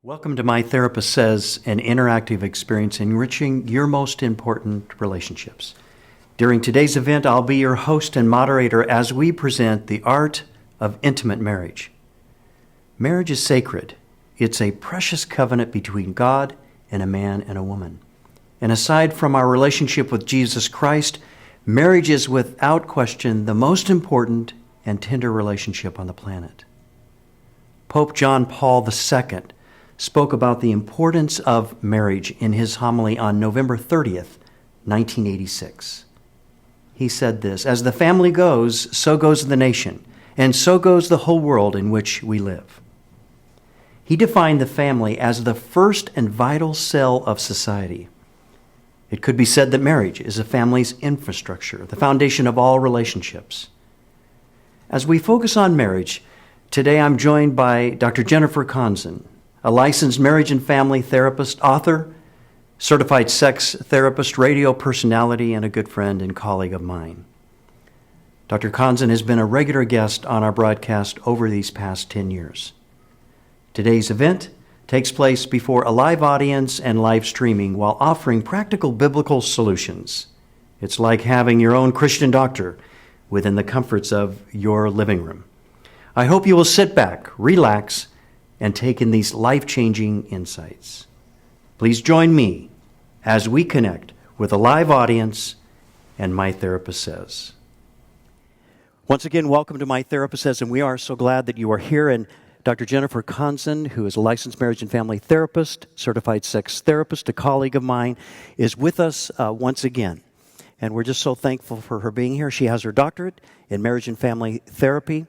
Welcome to My Therapist Says, an interactive experience enriching your most important relationships. During today's event, I'll be your host and moderator as we present the art of intimate marriage. Marriage is sacred. It's a precious covenant between God and a man and a woman. And aside from our relationship with Jesus Christ, marriage is without question the most important and tender relationship on the planet. Pope John Paul II spoke about the importance of marriage in his homily on November 30th, 1986. He said this, "As the family goes, so goes the nation, and so goes the whole world in which we live." He defined the family as the first and vital cell of society. It could be said that marriage is a family's infrastructure, the foundation of all relationships. As we focus on marriage, today I'm joined by Dr. Jennifer Conzen, a licensed marriage and family therapist, author, certified sex therapist, radio personality, and a good friend and colleague of mine. Dr. Conzen has been a regular guest on our broadcast over these past 10 years. Today's event takes place before a live audience and live streaming while offering practical biblical solutions. It's like having your own Christian doctor within the comforts of your living room. I hope you will sit back, relax, and take in these life-changing insights. Please join me as we connect with a live audience and My Therapist Says. Once again, welcome to My Therapist Says, and we are so glad that you are here. And Dr. Jennifer Conzen, who is a licensed marriage and family therapist, certified sex therapist, a colleague of mine, is with us once again. And we're just so thankful for her being here. She has her doctorate in marriage and family therapy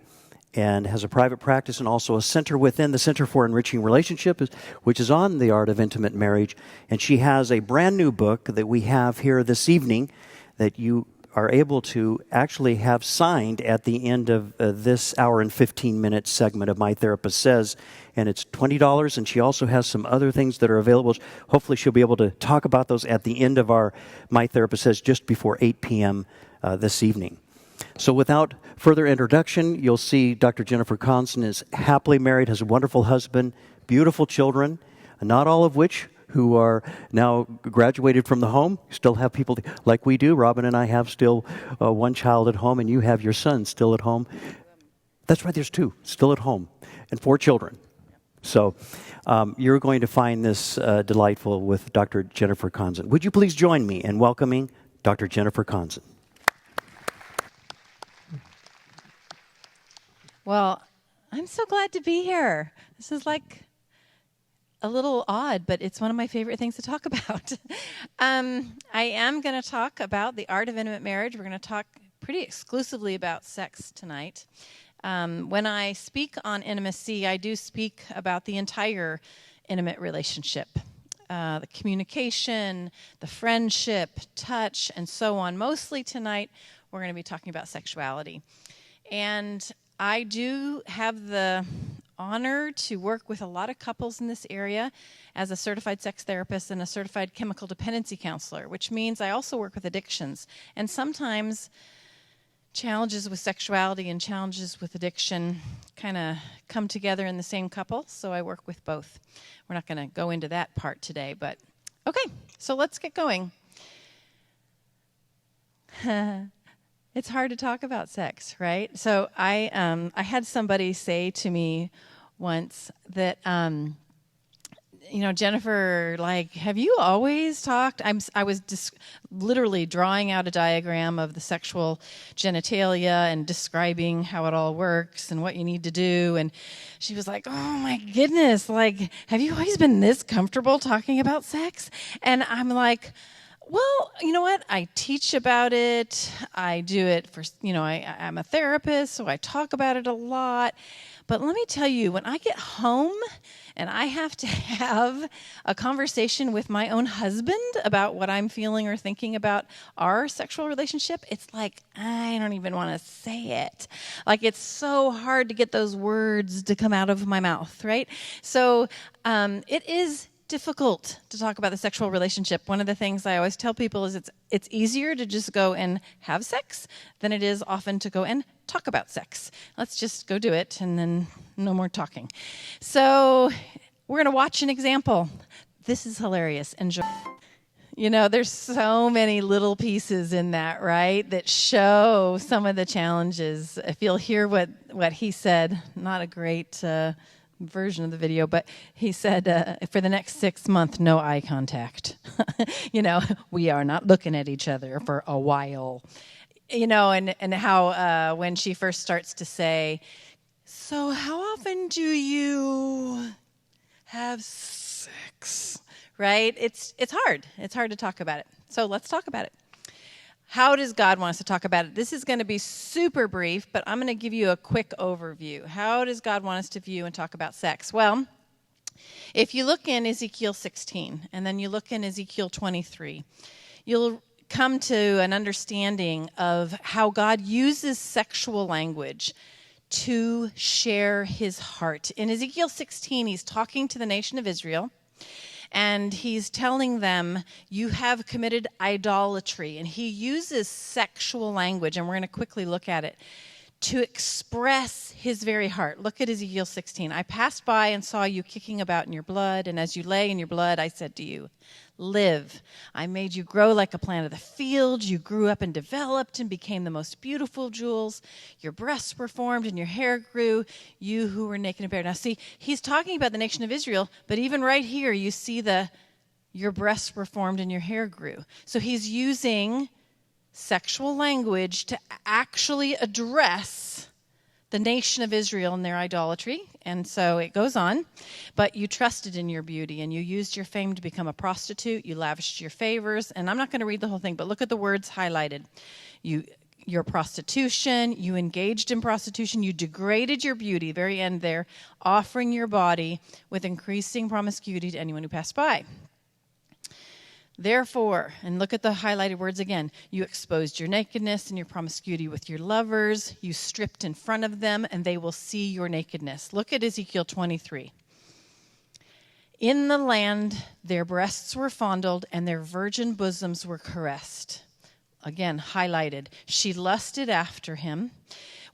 and has a private practice and also a center within the Center for Enriching Relationships, which is on the art of intimate marriage. And she has a brand new book that we have here this evening that you are able to actually have signed at the end of this hour and 15-minute segment of My Therapist Says. And it's $20, and she also has some other things that are available. Hopefully she'll be able to talk about those at the end of our My Therapist Says just before 8 p.m. This evening. So without further introduction, you'll see Dr. Jennifer Conzen is happily married, has a wonderful husband, beautiful children, not all of which who are now graduated from the home. You still have people like we do. Robin and I have still one child at home, and you have your son still at home. That's right, there's two still at home, and 4 children. So you're going to find this delightful with Dr. Jennifer Conzen. Would you please join me in welcoming Dr. Jennifer Conzen? Well, I'm so glad to be here. This is like a little odd, but it's one of my favorite things to talk about. I am going to talk about the art of intimate marriage. We're going to talk pretty exclusively about sex tonight. When I speak on intimacy, I do speak about the entire intimate relationship, the communication, the friendship, touch, and so on. Mostly tonight, we're going to be talking about sexuality. And I do have the honor to work with a lot of couples in this area as a certified sex therapist and a certified chemical dependency counselor, which means I also work with addictions. And sometimes challenges with sexuality and challenges with addiction kind of come together in the same couple, so I work with both. We're not going to go into that part today, but okay, so let's get going. It's hard to talk about sex, right? So I had somebody say to me once that, Jennifer, like, have you always talked? I was literally drawing out a diagram of the sexual genitalia and describing how it all works and what you need to do. And she was like, oh my goodness, like, have you always been this comfortable talking about sex? And I'm like, well, you know what? I teach about it. I do it for, I'm a therapist, so I talk about it a lot. But let me tell you, when I get home and I have to have a conversation with my own husband about what I'm feeling or thinking about our sexual relationship, it's like, I don't even want to say it. Like, it's so hard to get those words to come out of my mouth, right? So it is difficult to talk about the sexual relationship. One of the things I always tell people is it's easier to just go and have sex than it is often to go and talk about sex. Let's just go do it and then no more talking. So we're going to watch an example. This is hilarious. Enjoy. You know, there's so many little pieces in that, right, that show some of the challenges. If you'll hear what he said, not a great version of the video, but he said, for the next 6 months, no eye contact. You know, we are not looking at each other for a while. You know, and how when she first starts to say, so how often do you have sex? Right? It's hard. It's hard to talk about it. So let's talk about it. How does God want us to talk about it? This is going to be super brief, but I'm going to give you a quick overview. How does God want us to view and talk about sex? Well, if you look in Ezekiel 16, and then you look in Ezekiel 23, you'll come to an understanding of how God uses sexual language to share his heart. In Ezekiel 16, he's talking to the nation of Israel, and he's telling them, you have committed idolatry. And he uses sexual language, and we're going to quickly look at it, to express his very heart. Look at Ezekiel 16. I passed by and saw you kicking about in your blood, and as you lay in your blood, I said to you, live. I made you grow like a plant of the field. You grew up and developed and became the most beautiful jewels. Your breasts were formed and your hair grew, you who were naked and bare. Now see, he's talking about the nation of Israel, but even right here you see your breasts were formed and your hair grew. So he's using sexual language to actually address the nation of Israel and their idolatry. And so it goes on. But you trusted in your beauty, and you used your fame to become a prostitute. You lavished your favors. And I'm not going to read the whole thing, but look at the words highlighted. Your prostitution, you engaged in prostitution, you degraded your beauty, very end there, offering your body with increasing promiscuity to anyone who passed by. Therefore, and look at the highlighted words again, you exposed your nakedness and your promiscuity with your lovers. You stripped in front of them, and they will see your nakedness. Look at Ezekiel 23. In the land, their breasts were fondled, and their virgin bosoms were caressed. Again, highlighted. She lusted after him.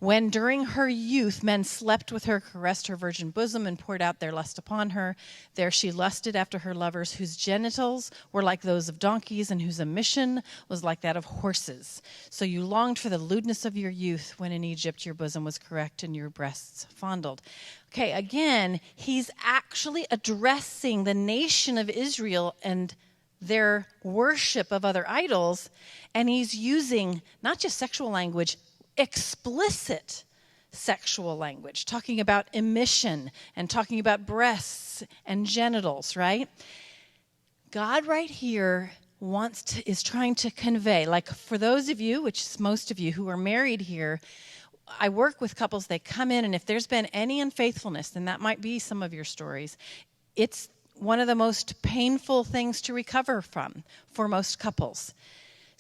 When during her youth men slept with her, caressed her virgin bosom, and poured out their lust upon her, there she lusted after her lovers, whose genitals were like those of donkeys, and whose emission was like that of horses. So you longed for the lewdness of your youth, when in Egypt your bosom was caressed and your breasts fondled. Okay, again, he's actually addressing the nation of Israel and their worship of other idols, and he's using not just sexual language, explicit sexual language, talking about emission and talking about breasts and genitals, right? God right here is trying to convey, like for those of you, which is most of you who are married here, I work with couples, they come in, and if there's been any unfaithfulness, then that might be some of your stories. It's one of the most painful things to recover from for most couples.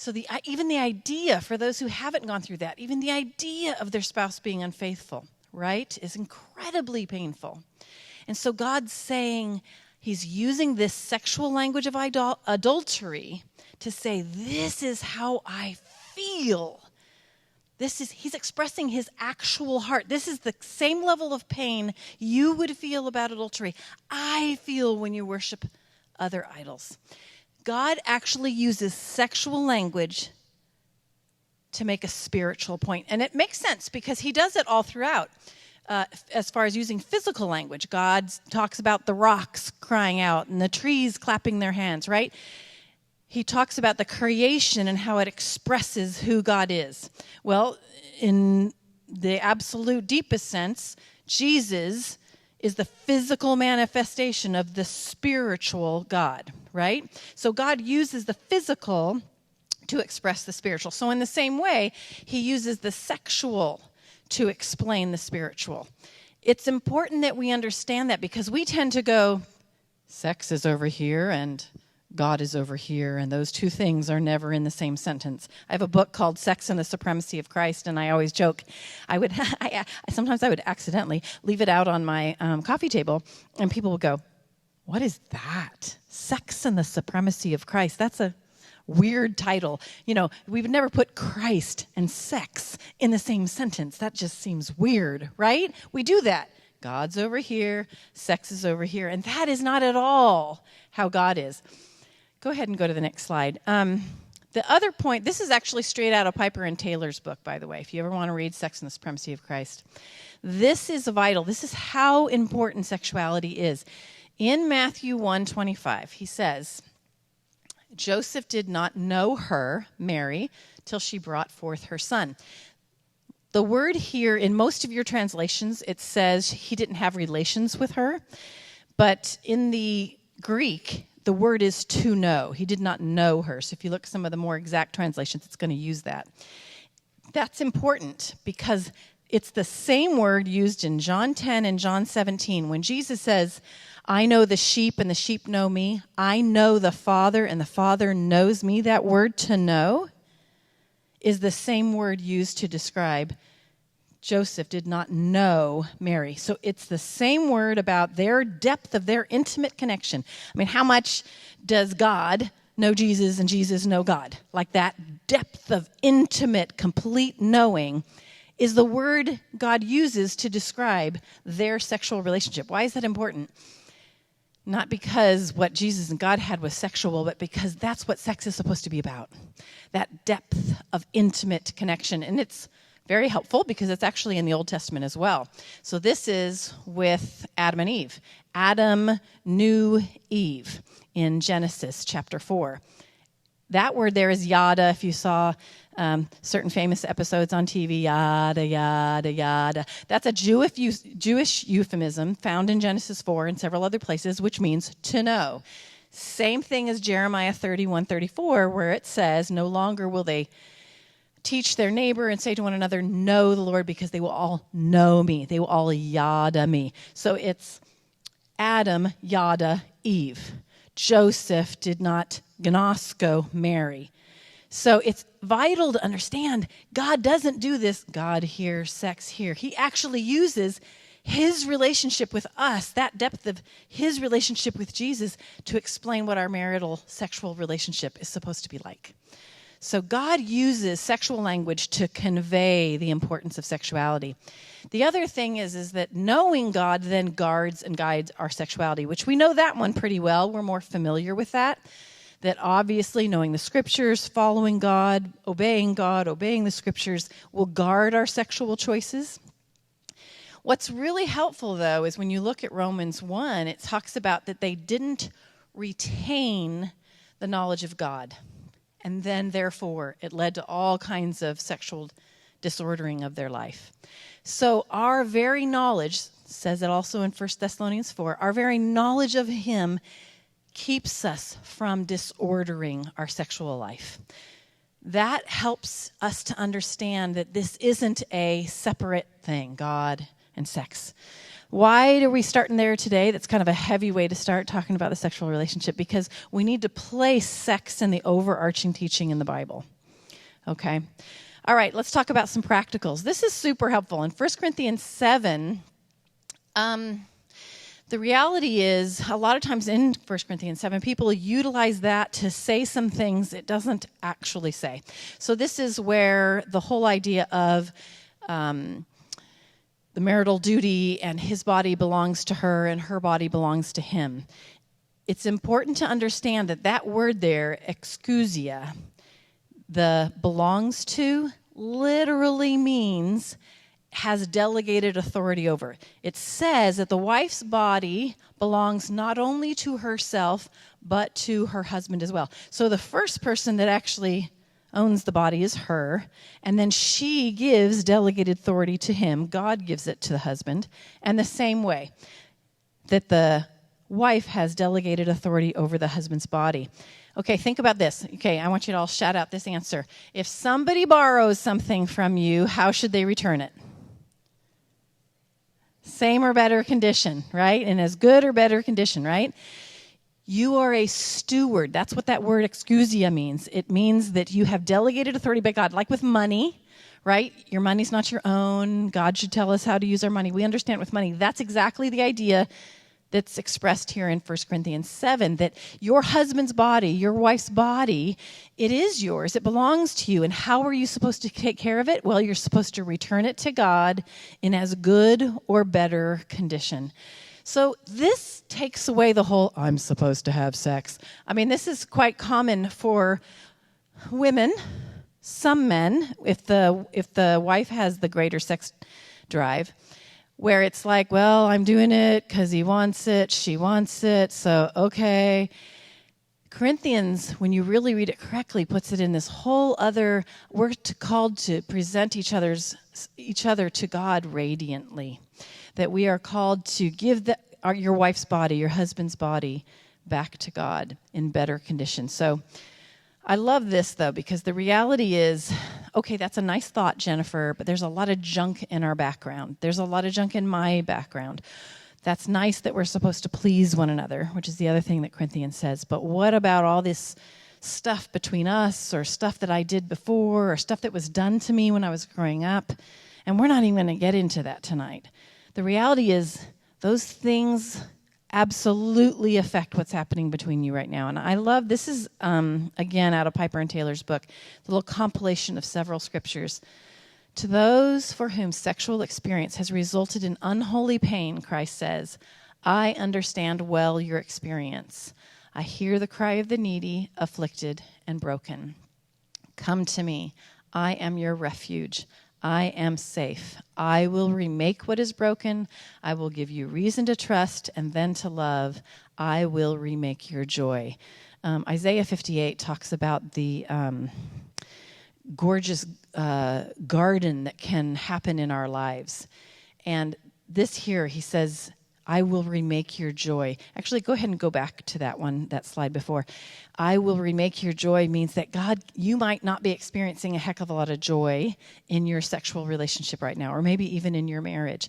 So even the idea, for those who haven't gone through that, even the idea of their spouse being unfaithful, right, is incredibly painful. And so God's saying, he's using this sexual language of adultery to say, this is how I feel. He's expressing his actual heart. This is the same level of pain you would feel about adultery I feel when you worship other idols. God actually uses sexual language to make a spiritual point. And it makes sense because he does it all throughout. As far as using physical language, God talks about the rocks crying out and the trees clapping their hands, right? He talks about the creation and how it expresses who God is. Well, in the absolute deepest sense, Jesus is the physical manifestation of the spiritual God, right? So God uses the physical to express the spiritual. So in the same way, he uses the sexual to explain the spiritual. It's important that we understand that because we tend to go, sex is over here and God is over here, and those two things are never in the same sentence. I have a book called Sex and the Supremacy of Christ, and I always joke. Sometimes I would accidentally leave it out on my coffee table, and people would go, what is that? Sex and the Supremacy of Christ. That's a weird title. You know, we would never put Christ and sex in the same sentence. That just seems weird, right? We do that God's over here, sex is over here, and that is not at all how God is. Go ahead and go to the next slide. The other point, this is actually straight out of Piper and Taylor's book, by the way, if you ever want to read Sex and the Supremacy of Christ. This is vital. This is how important sexuality is. In Matthew 1:25, he says, Joseph did not know her, Mary, till she brought forth her son. The word here, in most of your translations, it says he didn't have relations with her. But in the Greek, the word is to know. He did not know her. So if you look at some of the more exact translations, it's going to use that. That's important because it's the same word used in John 10 and John 17. When Jesus says, I know the sheep and the sheep know me. I know the Father and the Father knows me. That word to know is the same word used to describe Joseph did not know Mary. So it's the same word about their depth of their intimate connection. I mean, how much does God know Jesus and Jesus know God? Like that depth of intimate, complete knowing is the word God uses to describe their sexual relationship. Why is that important? Not because what Jesus and God had was sexual, but because that's what sex is supposed to be about. That depth of intimate connection. And it's very helpful because it's actually in the Old Testament as well. So this is with Adam and Eve. Adam knew Eve in Genesis chapter 4. That word there is yada. If you saw certain famous episodes on TV, yada, yada, yada. That's a Jewish euphemism found in Genesis 4 and several other places, which means to know. Same thing as Jeremiah 31:34, where it says, no longer will they teach their neighbor and say to one another, know the Lord, because they will all know me. They will all yada me. So it's Adam, yada, Eve. Joseph did not gnosko Mary. So it's vital to understand God doesn't do this, God here, sex here. He actually uses his relationship with us, that depth of his relationship with Jesus, to explain what our marital sexual relationship is supposed to be like. So God uses sexual language to convey the importance of sexuality. The other thing is that knowing God then guards and guides our sexuality, which we know that one pretty well. We're more familiar with that. That obviously knowing the scriptures, following God, obeying the scriptures will guard our sexual choices. What's really helpful, though, is when you look at Romans 1, it talks about that they didn't retain the knowledge of God. And then, therefore, it led to all kinds of sexual disordering of their life. So our very knowledge, says it also in 1 Thessalonians 4, our very knowledge of him keeps us from disordering our sexual life. That helps us to understand that this isn't a separate thing, God and sex. Why are we starting there today? That's kind of a heavy way to start talking about the sexual relationship, because we need to place sex in the overarching teaching in the Bible. Okay? All right, let's talk about some practicals. This is super helpful. In 1 Corinthians 7, the reality is a lot of times in 1 Corinthians 7, people utilize that to say some things it doesn't actually say. So this is where the whole idea of the marital duty and his body belongs to her and her body belongs to him. It's important to understand that that word there, exousia, the belongs to, literally means has delegated authority over. It says that the wife's body belongs not only to herself, but to her husband as well. So the first person that actually owns the body is her, and then she gives delegated authority to him. God gives it to the husband. And the same way that the wife has delegated authority over the husband's body. Okay, think about this. Okay, I want you to all shout out this answer. If somebody borrows something from you, how should they return it? Same or better condition, right? In as good or better condition, right? You are a steward. That's what that word exousia means. It means that you have delegated authority by God, like with money, right? Your money's not your own. God should tell us how to use our money. We understand with money. That's exactly the idea that's expressed here in 1 Corinthians 7, that your husband's body, your wife's body, it is yours. It belongs to you. And how are you supposed to take care of it? Well, you're supposed to return it to God in as good or better condition. So this takes away the whole, I'm supposed to have sex. I mean, this is quite common for women, some men, if the wife has the greater sex drive, where it's like, well, I'm doing it because he wants it, she wants it, so okay. Corinthians, when you really read it correctly, puts it in this whole other, we're called to present each other to God radiantly. That we are called to give your wife's body, your husband's body, back to God in better condition. So I love this, though, because the reality is, okay, that's a nice thought, Jennifer, but there's a lot of junk in our background. There's a lot of junk in my background. That's nice that we're supposed to please one another, which is the other thing that Corinthians says. But what about all this stuff between us, or stuff that I did before, or stuff that was done to me when I was growing up? And we're not even going to get into that tonight. The reality is those things absolutely affect what's happening between you right now. And I love, this is, again, out of Piper and Taylor's book, the little compilation of several scriptures. To those for whom sexual experience has resulted in unholy pain, Christ says, I understand well your experience. I hear the cry of the needy, afflicted, and broken. Come to me. I am your refuge. I am safe. I will remake what is broken. I will give you reason to trust and then to love. I will remake your joy. Isaiah 58 talks about the gorgeous garden that can happen in our lives. And this here, he says, I will remake your joy. Actually, go ahead and go back to that slide before. I will remake your joy means that God, you might not be experiencing a heck of a lot of joy in your sexual relationship right now, or maybe even in your marriage.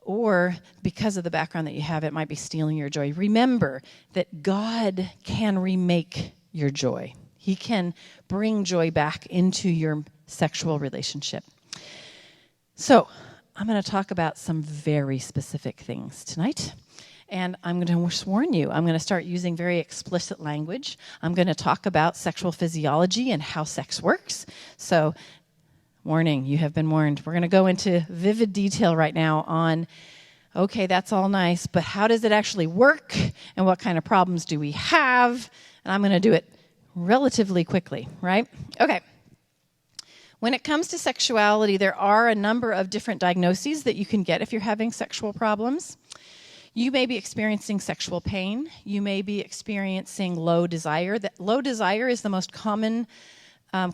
Or because of the background that you have, it might be stealing your joy. Remember that God can remake your joy. He can bring joy back into your sexual relationship. So, I'm going to talk about some very specific things tonight. And I'm going to warn you, I'm going to start using very explicit language. I'm going to talk about sexual physiology and how sex works. So, warning, you have been warned. We're going to go into vivid detail right now on, okay, that's all nice, but how does it actually work? And what kind of problems do we have? And I'm going to do it relatively quickly, right? Okay. When it comes to sexuality, there are a number of different diagnoses that you can get if you're having sexual problems. You may be experiencing sexual pain. You may be experiencing low desire. That low desire is the most common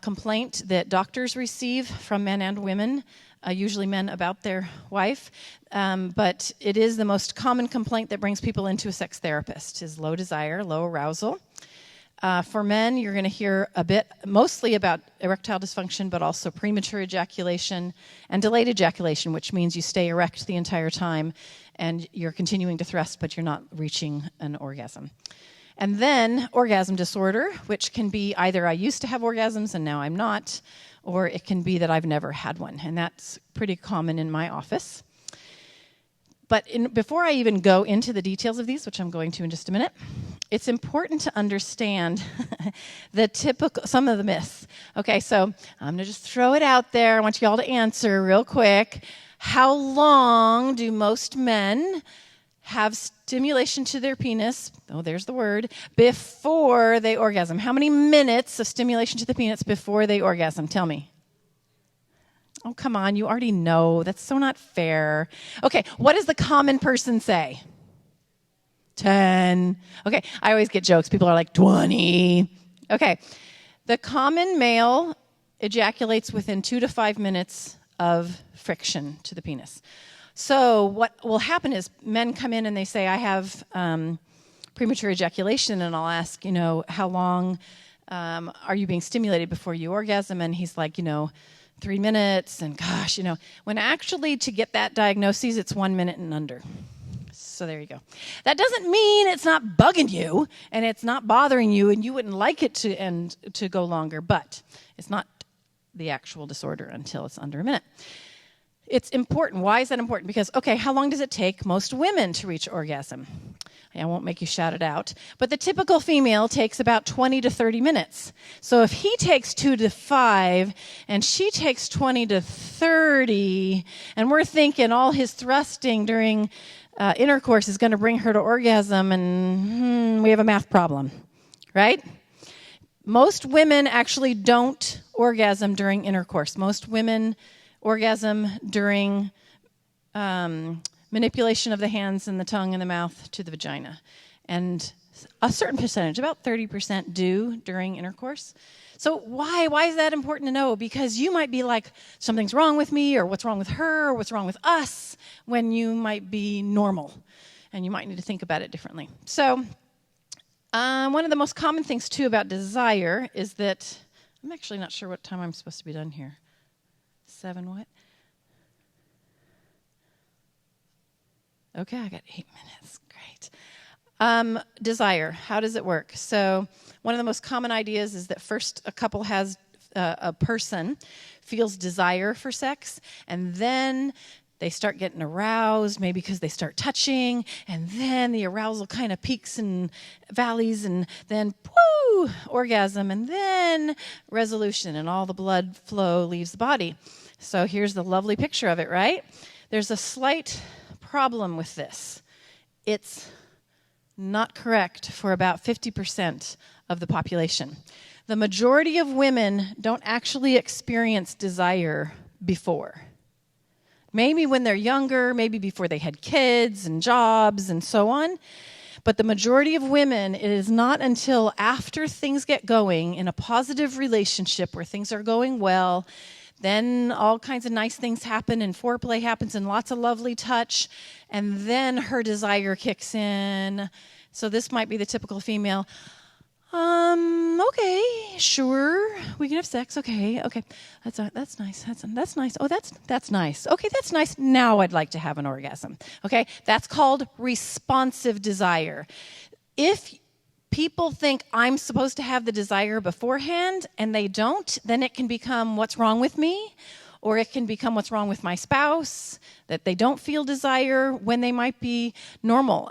complaint that doctors receive from men and women, usually men about their wife. But it is the most common complaint that brings people into a sex therapist, is low desire, low arousal. For men, you're going to hear a bit, mostly about erectile dysfunction, but also premature ejaculation and delayed ejaculation, which means you stay erect the entire time and you're continuing to thrust, but you're not reaching an orgasm. And then orgasm disorder, which can be either I used to have orgasms and now I'm not, or it can be that I've never had one. And that's pretty common in my office. But before I even go into the details of these, which I'm going to in just a minute, it's important to understand some of the myths. Okay, so I'm going to just throw it out there. I want you all to answer real quick. How long do most men have stimulation to their penis, oh, there's the word, before they orgasm? How many minutes of stimulation to the penis before they orgasm? Tell me. Oh, come on, you already know. That's so not fair. Okay, what does the common person say? 10. Okay, I always get jokes. People are like, 20. Okay, the common male ejaculates within 2 to 5 minutes of friction to the penis. So what will happen is men come in and they say, I have premature ejaculation, and I'll ask, how long are you being stimulated before you orgasm? And he's like, 3 minutes, and gosh, when actually to get that diagnosis, it's 1 minute and under. So there you go. That doesn't mean it's not bugging you and it's not bothering you and you wouldn't like it to go longer, but it's not the actual disorder until it's under a minute. It's important. Why is that important? Because, okay, how long does it take most women to reach orgasm? I won't make you shout it out. But the typical female takes about 20 to 30 minutes. So if he takes 2 to 5 and she takes 20 to 30, and we're thinking all his thrusting during intercourse is going to bring her to orgasm, and we have a math problem, right? Most women actually don't orgasm during intercourse. Most women orgasm during manipulation of the hands and the tongue and the mouth to the vagina. And a certain percentage, about 30%, do during intercourse. So why is that important to know? Because you might be like, something's wrong with me, or what's wrong with her, or what's wrong with us, when you might be normal. And you might need to think about it differently. So one of the most common things, too, about desire is that, I'm actually not sure what time I'm supposed to be done here. 7 what? Okay, I got 8 minutes. Great. Desire, how does it work? So one of the most common ideas is that first a couple has, a person feels desire for sex, and then they start getting aroused, maybe because they start touching, and then the arousal kind of peaks and valleys, and then, whoo, orgasm, and then resolution, and all the blood flow leaves the body. So here's the lovely picture of it, right? There's a slight problem with this. It's not correct for about 50% of the population. The majority of women don't actually experience desire before. Maybe when they're younger, maybe before they had kids and jobs and so on. But the majority of women, it is not until after things get going in a positive relationship where things are going well, then all kinds of nice things happen, and foreplay happens, and lots of lovely touch, and then her desire kicks in. So this might be the typical female. Okay, sure, we can have sex. Okay, that's nice. That's nice. Oh, that's nice. Okay, that's nice. Now I'd like to have an orgasm. Okay, that's called responsive desire. If people think I'm supposed to have the desire beforehand and they don't, then it can become what's wrong with me, or it can become what's wrong with my spouse, that they don't feel desire when they might be normal.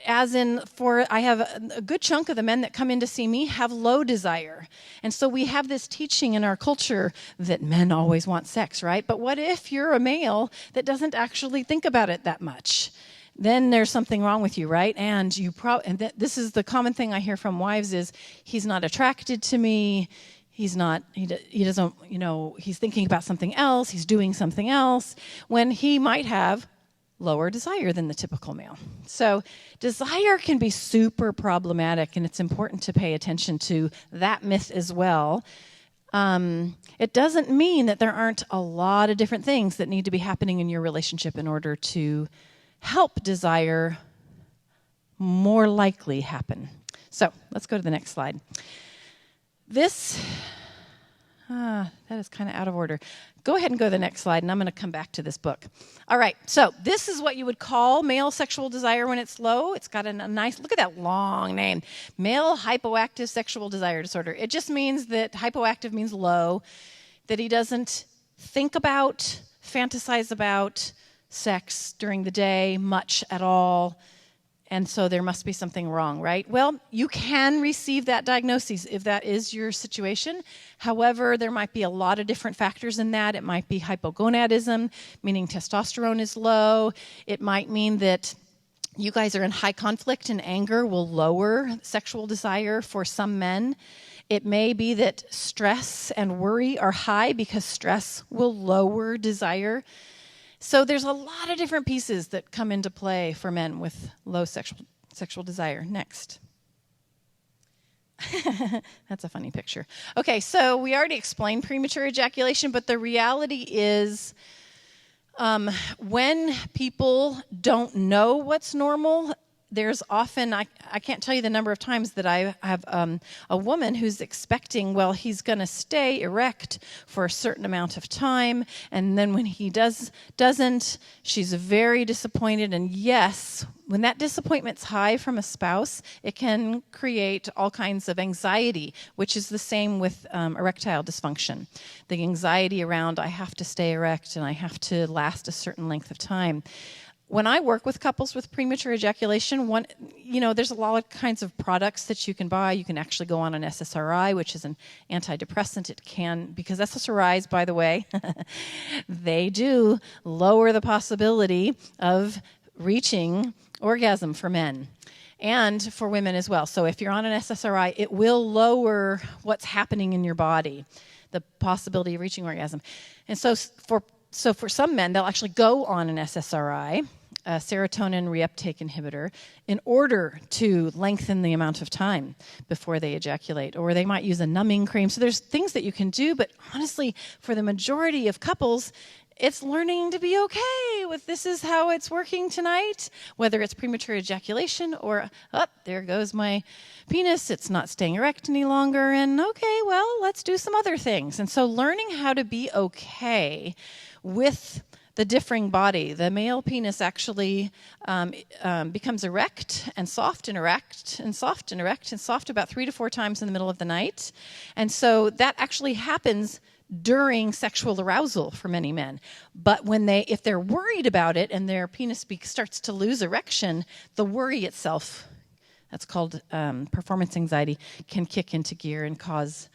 I have a good chunk of the men that come in to see me have low desire. And so we have this teaching in our culture that men always want sex, right? But what if you're a male that doesn't actually think about it that much? Then there's something wrong with you, right? And this is the common thing I hear from wives is, he's not attracted to me. He doesn't, he's thinking about something else. He's doing something else, when he might have lower desire than the typical male. So desire can be super problematic, and it's important to pay attention to that myth as well. It doesn't mean that there aren't a lot of different things that need to be happening in your relationship in order to help desire more likely happen. So let's go to the next slide. That is kind of out of order. Go ahead and go to the next slide, and I'm going to come back to this book. All right, so this is what you would call male sexual desire when it's low. It's got a nice, look at that long name, male hypoactive sexual desire disorder. It just means that hypoactive means low, that he doesn't think about, fantasize about sex during the day much at all, and so there must be something wrong, right? Well, you can receive that diagnosis if that is your situation. However, there might be a lot of different factors in that. It might be hypogonadism, meaning testosterone is low. It might mean that you guys are in high conflict, and anger will lower sexual desire for some men. It may be that stress and worry are high, because stress will lower desire. So there's a lot of different pieces that come into play for men with low sexual desire. Next. That's a funny picture. Okay, so we already explained premature ejaculation, but the reality is when people don't know what's normal, there's often, I can't tell you the number of times that I have a woman who's expecting, well, he's going to stay erect for a certain amount of time, and then when he doesn't, she's very disappointed. And yes, when that disappointment's high from a spouse, it can create all kinds of anxiety, which is the same with erectile dysfunction. The anxiety around, I have to stay erect and I have to last a certain length of time. when I work with couples with premature ejaculation, there's a lot of kinds of products that you can buy. You can actually go on an SSRI, which is an antidepressant. Because SSRIs, by the way, they do lower the possibility of reaching orgasm for men and for women as well. So if you're on an SSRI, it will lower what's happening in your body, the possibility of reaching orgasm. And so for some men, they'll actually go on an SSRI, a serotonin reuptake inhibitor, in order to lengthen the amount of time before they ejaculate. Or they might use a numbing cream. So there's things that you can do, but honestly, for the majority of couples, it's learning to be okay with this is how it's working tonight, whether it's premature ejaculation or, there goes my penis, it's not staying erect any longer, and okay, well, let's do some other things. And so learning how to be okay with the differing body. The male penis actually becomes erect and soft and erect and soft and erect and soft about 3 to 4 times in the middle of the night. And so that actually happens during sexual arousal for many men. But if they're worried about it and their penis starts to lose erection, the worry itself, that's called performance anxiety, can kick into gear and cause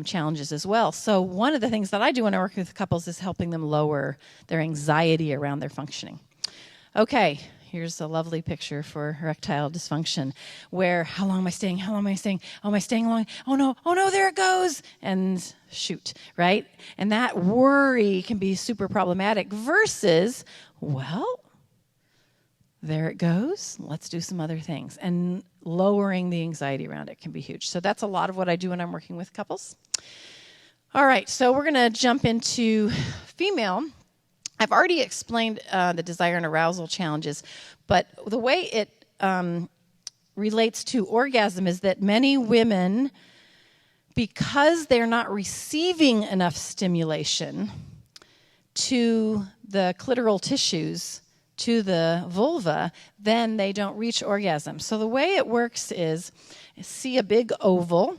challenges as well. So one of the things that I do when I work with couples is helping them lower their anxiety around their functioning. Okay, here's a lovely picture for erectile dysfunction where, how long am I staying? How long am I staying? Oh, am I staying long? Oh no, there it goes. And shoot, right? And that worry can be super problematic versus, well, there it goes. Let's do some other things. And lowering the anxiety around it can be huge. So that's a lot of what I do when I'm working with couples. All right, so we're going to jump into female. I've already explained the desire and arousal challenges, but the way it relates to orgasm is that many women, because they're not receiving enough stimulation to the clitoral tissues, to the vulva, then they don't reach orgasm. So the way it works is, see a big oval.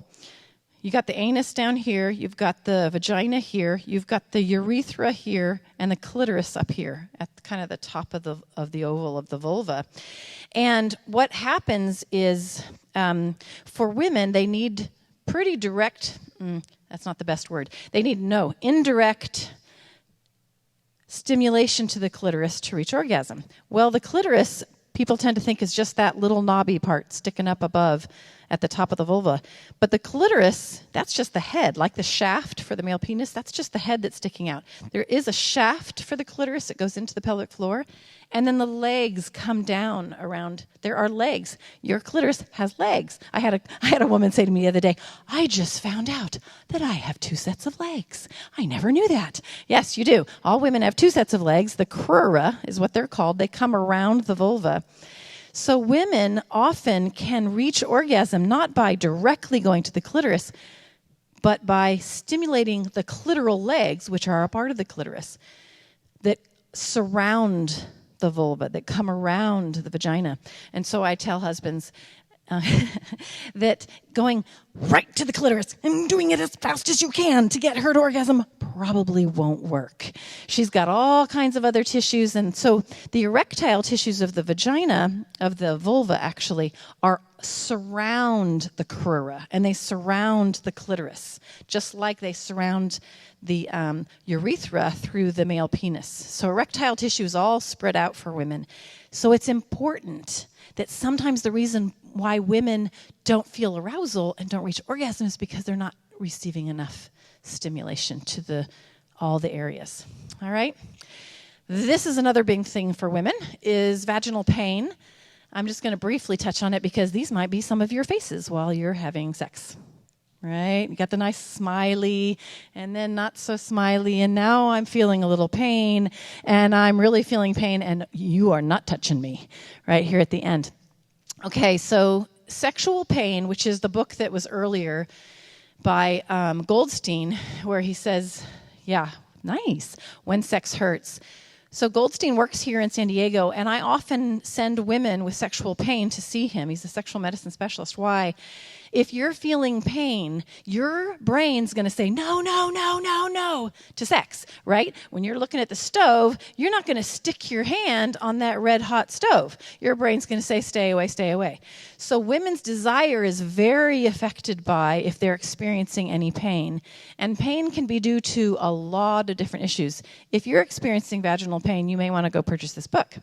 You got the anus down here, you've got the vagina here, you've got the urethra here, and the clitoris up here at kind of the top of the oval of the vulva. And what happens is, for women, they need pretty direct, that's not the best word, they need indirect stimulation to the clitoris to reach orgasm. Well, the clitoris, people tend to think is just that little knobby part sticking up above at the top of the vulva. But the clitoris, that's just the head, like the shaft for the male penis, that's just the head that's sticking out. There is a shaft for the clitoris. It goes into the pelvic floor. And then the legs come down around. There are legs. Your clitoris has legs. I had a woman say to me the other day, I just found out that I have 2 sets of legs. I never knew that. Yes, you do. All women have 2 sets of legs. The crura is what they're called. They come around the vulva. So women often can reach orgasm not by directly going to the clitoris, but by stimulating the clitoral legs, which are a part of the clitoris, that surround the vulva, that come around the vagina. And so I tell husbands that going right to the clitoris and doing it as fast as you can to get her to orgasm probably won't work. She's got all kinds of other tissues, and so the erectile tissues of the vagina, of the vulva actually, surround the crura, and they surround the clitoris, just like they surround the urethra through the male penis. So erectile tissue is all spread out for women. So it's important that sometimes the reason why women don't feel arousal and don't reach orgasm is because they're not receiving enough stimulation to all the areas. All right? This is another big thing for women, is vaginal pain. I'm just going to briefly touch on it because these might be some of your faces while you're having sex. Right? You got the nice smiley and then not so smiley, and now I'm feeling a little pain, and I'm really feeling pain, and you are not touching me right here at the end. Okay, so Sexual Pain, which is the book that was earlier by Goldstein, where he says, yeah, nice, when sex hurts. So Goldstein works here in San Diego, and I often send women with sexual pain to see him. He's a sexual medicine specialist. Why? If you're feeling pain, your brain's going to say, no, no, no, no, no, to sex, right? When you're looking at the stove, you're not going to stick your hand on that red hot stove. Your brain's going to say, stay away, stay away. So women's desire is very affected by if they're experiencing any pain. And pain can be due to a lot of different issues. If you're experiencing vaginal pain, you may want to go purchase this book.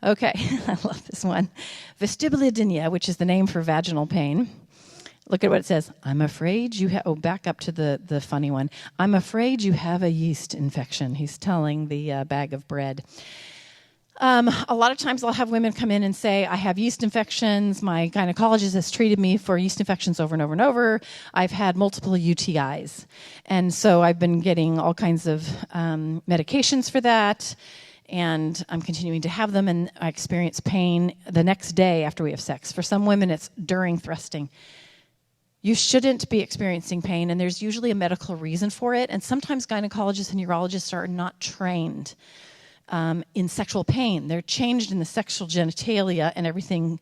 Okay, I love this one. Vestibulodynia, which is the name for vaginal pain. Look at what it says. I'm afraid you have... Oh, back up to the funny one. I'm afraid you have a yeast infection. He's telling the bag of bread. A lot of times I'll have women come in and say, I have yeast infections. My gynecologist has treated me for yeast infections over and over and over. I've had multiple UTIs. And so I've been getting all kinds of medications for that. And I'm continuing to have them, and I experience pain the next day after we have sex. For some women, it's during thrusting. You shouldn't be experiencing pain, and there's usually a medical reason for it. And sometimes gynecologists and urologists are not trained in sexual pain. They're changed in the sexual genitalia and everything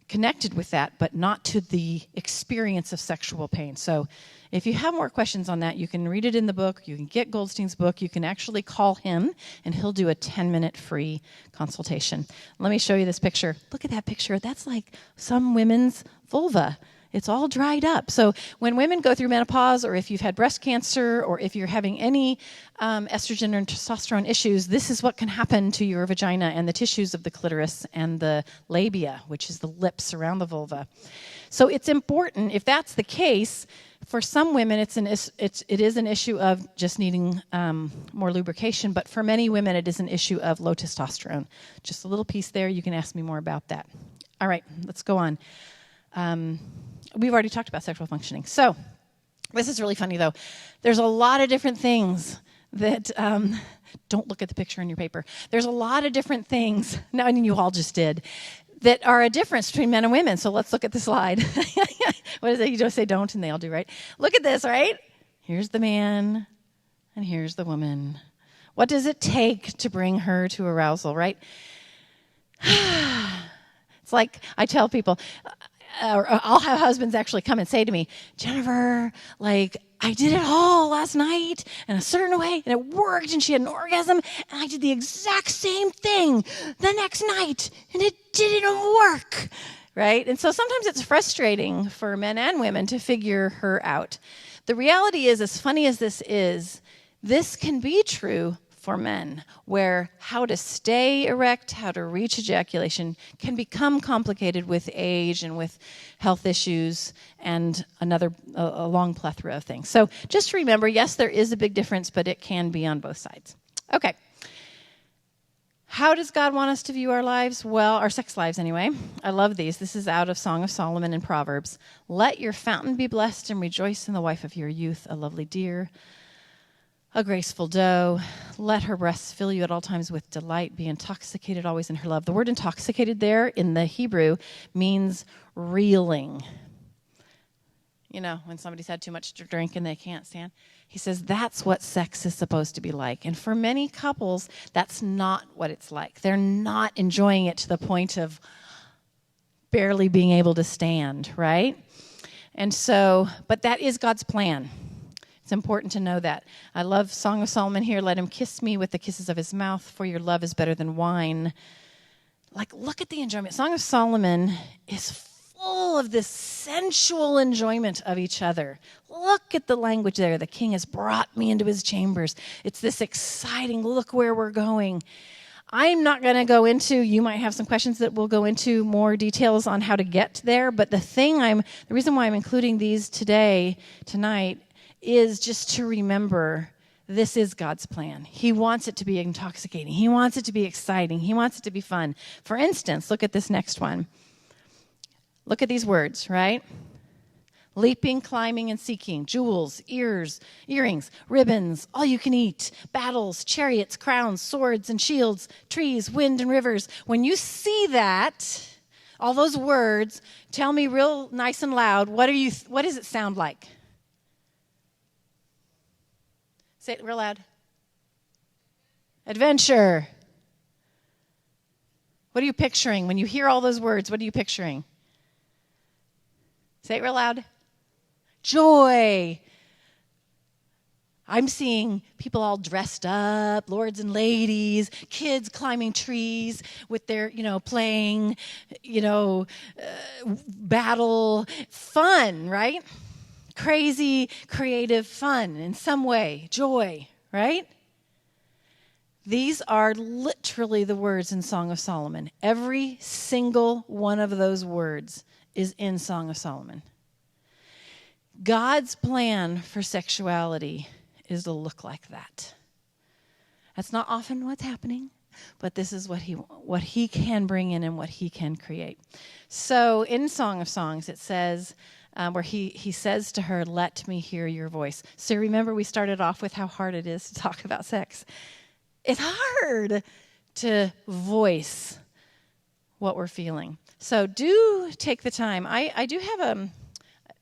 connected with that, but not to the experience of sexual pain. So if you have more questions on that, you can read it in the book. You can get Goldstein's book. You can actually call him, and he'll do a 10-minute free consultation. Let me show you this picture. Look at that picture. That's like some women's vulva. It's all dried up. So when women go through menopause, or if you've had breast cancer, or if you're having any estrogen or testosterone issues, this is what can happen to your vagina and the tissues of the clitoris and the labia, which is the lips around the vulva. So it's important, if that's the case, for some women it is an issue of just needing more lubrication, but for many women it is an issue of low testosterone. Just a little piece there. You can ask me more about that. All right, let's go on. We've already talked about sexual functioning. So this is really funny, though. There's a lot of different things that, don't look at the picture in your paper. There's a lot of different things, no, and you all just did, that are a difference between men and women. So let's look at the slide. What is it? You just say don't, and they all do, right? Look at this, right? Here's the man, and here's the woman. What does it take to bring her to arousal, right? It's like I tell people... I'll have husbands actually come and say to me, Jennifer, like, I did it all last night in a certain way, and it worked, and she had an orgasm, and I did the exact same thing the next night, and it didn't work, right? And so sometimes it's frustrating for men and women to figure her out. The reality is, as funny as this can be true for men, where how to stay erect, how to reach ejaculation can become complicated with age and with health issues and a long plethora of things. So just remember, yes, there is a big difference, but it can be on both sides. Okay. How does God want us to view our lives? Well, our sex lives anyway. I love these. This is out of Song of Solomon and Proverbs. Let your fountain be blessed and rejoice in the wife of your youth, a lovely deer, a graceful doe. Let her breasts fill you at all times with delight. Be intoxicated always in her love. The word intoxicated there in the Hebrew means reeling. You know, when somebody's had too much to drink and they can't stand. He says that's what sex is supposed to be like. And for many couples, that's not what it's like. They're not enjoying it to the point of barely being able to stand, right? And so, but that is God's plan. It's important to know that. I love Song of Solomon here. Let him kiss me with the kisses of his mouth, for your love is better than wine. Like, look at the enjoyment. Song of Solomon is full of this sensual enjoyment of each other. Look at the language there. The king has brought me into his chambers. It's this exciting, look where we're going. I'm not going to go into, you might have some questions that we'll go into more details on how to get there, but the reason why I'm including these tonight, is just to remember this is God's plan. He wants it to be intoxicating. He wants it to be exciting. He wants it to be fun. For instance, look at this next one. Look at these words, right? Leaping, climbing, and seeking, jewels, earrings, ribbons, all you can eat, battles, chariots, crowns, swords, and shields, trees, wind, and rivers. When you see that, all those words, tell me real nice and loud, what does it sound like? Say it real loud. Adventure. What are you picturing? When you hear all those words, what are you picturing? Say it real loud. Joy. I'm seeing people all dressed up, lords and ladies, kids climbing trees with their, playing, battle, fun, right? Crazy, creative fun in some way, joy, right? These are literally the words in Song of Solomon. Every single one of those words is in Song of Solomon. God's plan for sexuality is to look like that. That's not often what's happening, but this is what he can bring in and what he can create. So in Song of Songs, it says, where he says to her, "Let me hear your voice." So remember, we started off with how hard it is to talk about sex. It's hard to voice what we're feeling. So do take the time. I do have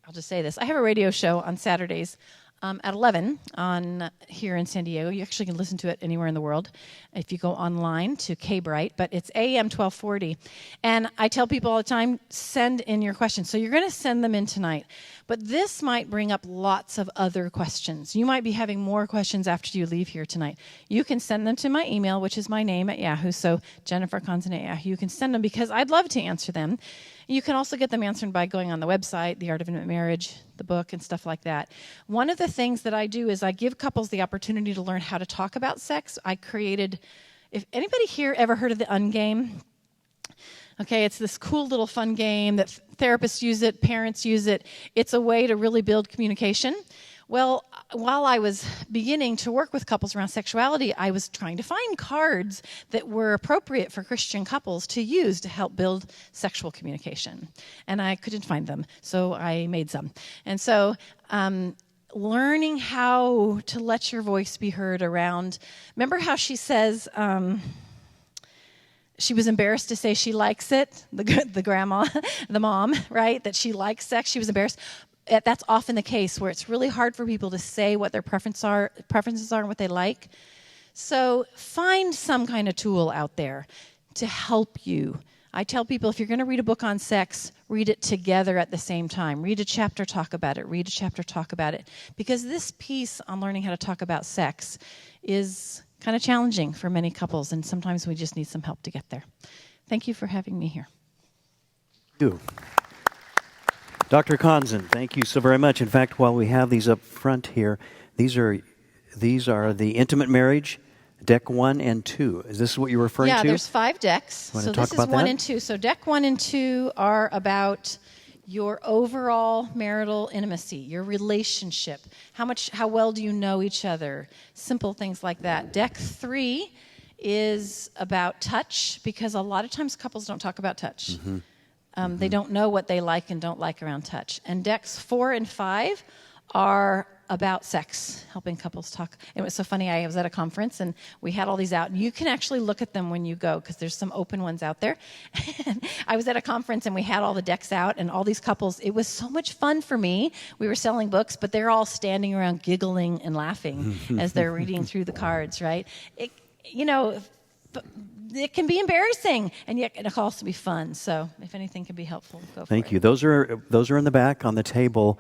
I'll just say this. I have a radio show on Saturdays at 11 here in San Diego. You actually can listen to it anywhere in the world if you go online to K-Bright, but it's AM 1240. And I tell people all the time, send in your questions. So you're going to send them in tonight. But this might bring up lots of other questions. You might be having more questions after you leave here tonight. You can send them to my email, which is my name at Yahoo. So Jennifer Conson at Yahoo. You can send them because I'd love to answer them. You can also get them answered by going on the website, The Art of Intimate Marriage, the book, and stuff like that. One of the things that I do is I give couples the opportunity to learn how to talk about sex. I created, if anybody here ever heard of the Ungame? Okay, it's this cool little fun game that therapists use it, parents use it. It's a way to really build communication. Well, while I was beginning to work with couples around sexuality, I was trying to find cards that were appropriate for Christian couples to use to help build sexual communication. And I couldn't find them, so I made some. And so learning how to let your voice be heard around, remember how she says, she was embarrassed to say she likes it, the grandma, the mom, right, that she likes sex. She was embarrassed. That's often the case where it's really hard for people to say what their preferences are and what they like. So find some kind of tool out there to help you. I tell people if you're going to read a book on sex, read it together at the same time. Read a chapter, talk about it. Read a chapter, talk about it. Because this piece on learning how to talk about sex is kind of challenging for many couples, and sometimes we just need some help to get there. Thank you for having me here. Thank you. Dr. Conson, thank you so very much. In fact, while we have these up front here, these are the Intimate Marriage, Deck 1 and 2. Is this what you're referring to? Yeah, there's 5 decks. Want so to talk this is about 1 that? and 2. So deck 1 and 2 are about your overall marital intimacy, your relationship, how well do you know each other, simple things like that. Deck 3 is about touch, because a lot of times couples don't talk about touch. Mm-hmm. They don't know what they like and don't like around touch. And decks 4 and 5 are about sex, helping couples talk. It was so funny, I was at a conference and we had all these out. And you can actually look at them when you go because there's some open ones out there. And I was at a conference and we had all the decks out and all these couples. It was so much fun for me. We were selling books, but they're all standing around giggling and laughing as they're reading through the cards, right? It can be embarrassing, and yet it can also be fun. So if anything can be helpful, go for it. Thank you. Those are in the back on the table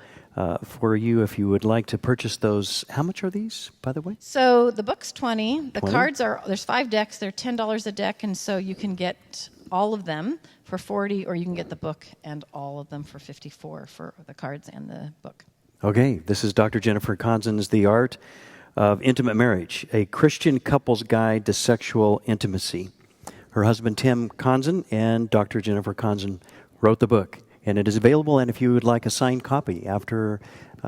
for you if you would like to purchase those. How much are these, by the way? So the book's $20. The cards there's 5 decks. They're $10 a deck, and so you can get all of them for $40, or you can get the book and all of them for $54 for the cards and the book. Okay. This is Dr. Jennifer Conson's The Art of Intimate Marriage, a Christian couple's guide to sexual intimacy. Her husband, Tim Conson, and Dr. Jennifer Conson wrote the book, and it is available, and if you would like a signed copy after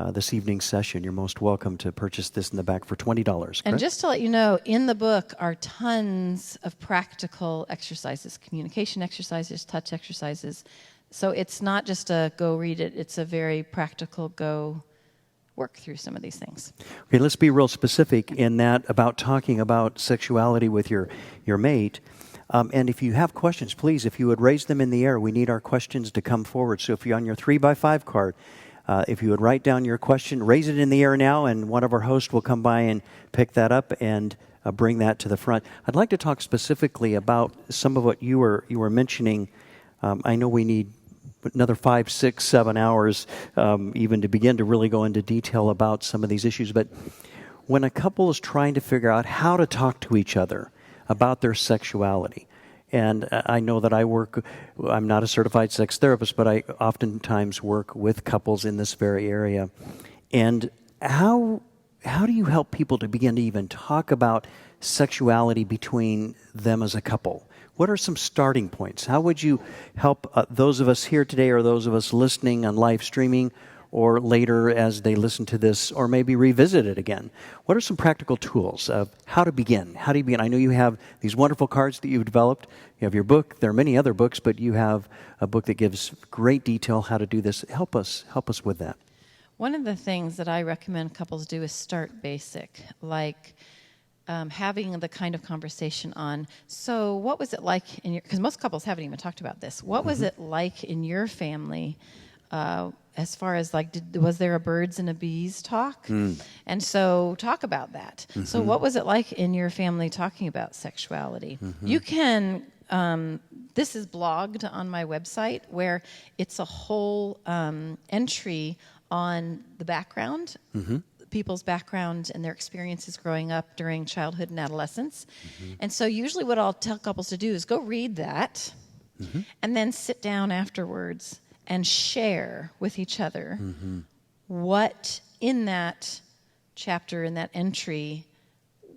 this evening's session, you're most welcome to purchase this in the back for $20. Correct? And just to let you know, in the book are tons of practical exercises, communication exercises, touch exercises. So it's not just a go read it, it's a very practical go work through some of these things. Okay, let's be real specific in that about talking about sexuality with your mate. And if you have questions, please, if you would raise them in the air, we need our questions to come forward. So if you're on your 3x5 card, if you would write down your question, raise it in the air now, and one of our hosts will come by and pick that up and bring that to the front. I'd like to talk specifically about some of what you were mentioning. I know we need another 5, 6, 7 hours even to begin to really go into detail about some of these issues. But when a couple is trying to figure out how to talk to each other about their sexuality, and I know that I'm not a certified sex therapist, but I oftentimes work with couples in this very area. And how do you help people to begin to even talk about sexuality between them as a couple? What are some starting points? How would you help those of us here today or those of us listening on live streaming or later as they listen to this or maybe revisit it again? What are some practical tools of how to begin? How do you begin? I know you have these wonderful cards that you've developed. You have your book. There are many other books, but you have a book that gives great detail how to do this. Help us with that. One of the things that I recommend couples do is start basic, like having the kind of conversation on, so what was it like in your, because most couples haven't even talked about this, what was it like in your family as far as like, was there a birds and a bees talk? And so talk about that. So what was it like in your family talking about sexuality? You can, this is blogged on my website where it's a whole entry on the background, people's background and their experiences growing up during childhood and adolescence. And so usually what I'll tell couples to do is go read that and then sit down afterwards and share with each other what in that chapter, in that entry,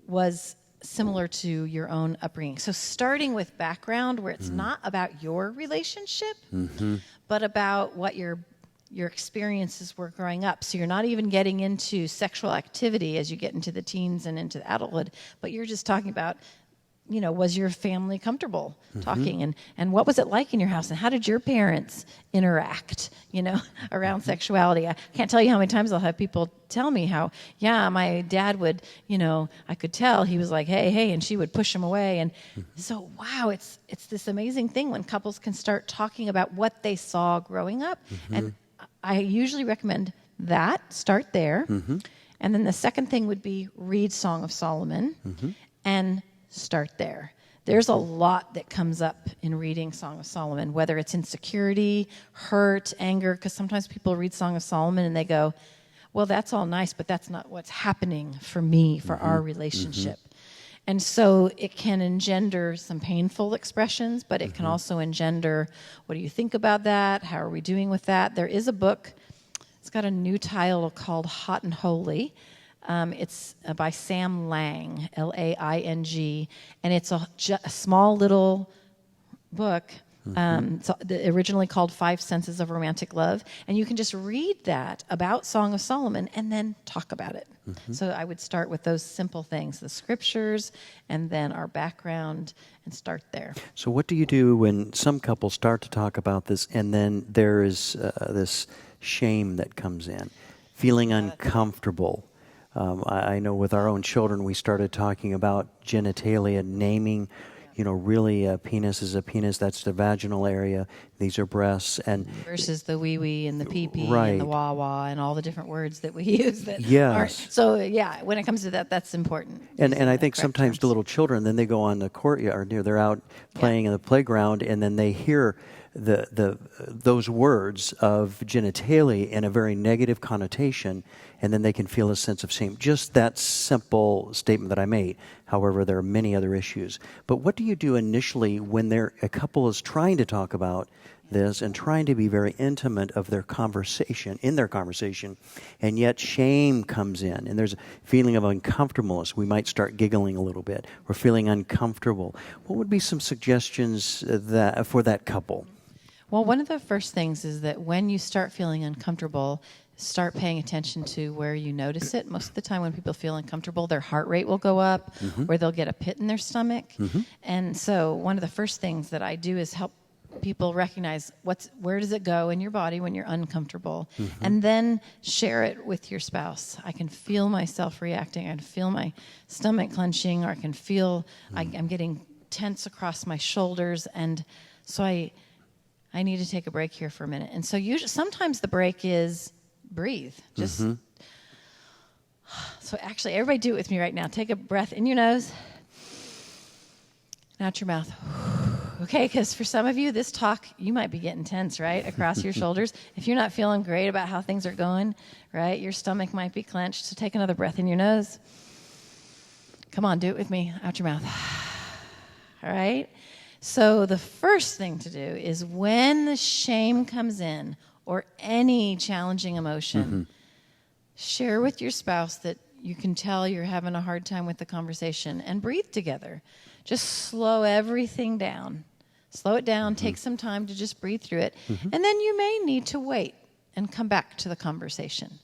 was similar to your own upbringing. So starting with background where it's not about your relationship, but about what your experiences were growing up. So you're not even getting into sexual activity as you get into the teens and into adulthood, but you're just talking about, you know, was your family comfortable talking, and what was it like in your house, and how did your parents interact, you know, around sexuality? I can't tell you how many times I'll have people tell me how, yeah, my dad would, you know, I could tell he was like, hey, and she would push him away. And so, wow, it's this amazing thing when couples can start talking about what they saw growing up. And I usually recommend that, start there. And then the second thing would be read Song of Solomon and start there. There's a lot that comes up in reading Song of Solomon, whether it's insecurity, hurt, anger, because sometimes people read Song of Solomon and they go, well, that's all nice, but that's not what's happening for me, for our relationship. And so it can engender some painful expressions, but it can also engender, what do you think about that? How are we doing with that? There is a book, it's got a new title called Hot and Holy. It's by Sam Lang, Laing, and it's a small little book. It's originally called 5 Senses of Romantic Love, and you can just read that about Song of Solomon and then talk about it. So I would start with those simple things, the scriptures, and then our background, and start there. So what do you do when some couples start to talk about this, and then there is this shame that comes in, feeling uncomfortable? I know with our own children, we started talking about genitalia, naming, you know, really a penis is a penis. That's the vaginal area. These are breasts, and versus the wee wee and the pee pee right. and the wah wah and all the different words that we use that aren't. Yes. So yeah, when it comes to that, that's important. And I think sometimes the little children, then they go on the courtyard, they're out playing in the playground, and then they hear those words of genitalia in a very negative connotation, and then they can feel a sense of shame. Just that simple statement that I made. However, there are many other issues. But what do you do initially when a couple is trying to talk about this and trying to be very intimate of their conversation, and yet shame comes in, and there's a feeling of uncomfortableness. We might start giggling a little bit. We're feeling uncomfortable. What would be some suggestions for that couple? Well, one of the first things is that when you start feeling uncomfortable, start paying attention to where you notice it. Most of the time when people feel uncomfortable, their heart rate will go up, or they'll get a pit in their stomach. And so one of the first things that I do is help people recognize where does it go in your body when you're uncomfortable, and then share it with your spouse. I can feel myself reacting. I can feel my stomach clenching, or I can feel I'm getting tense across my shoulders, and so I need to take a break here for a minute. And so sometimes the break is breathe. Just so actually, everybody do it with me right now. Take a breath in your nose, and out your mouth. Okay, because for some of you, this talk, you might be getting tense, right, across your shoulders. If you're not feeling great about how things are going, right, your stomach might be clenched. So take another breath in your nose. Come on, do it with me, out your mouth. All right? So the first thing to do is when the shame comes in or any challenging emotion, share with your spouse that you can tell you're having a hard time with the conversation and breathe together. Just slow everything down. Slow it down. Take some time to just breathe through it. And then you may need to wait and come back to the conversation.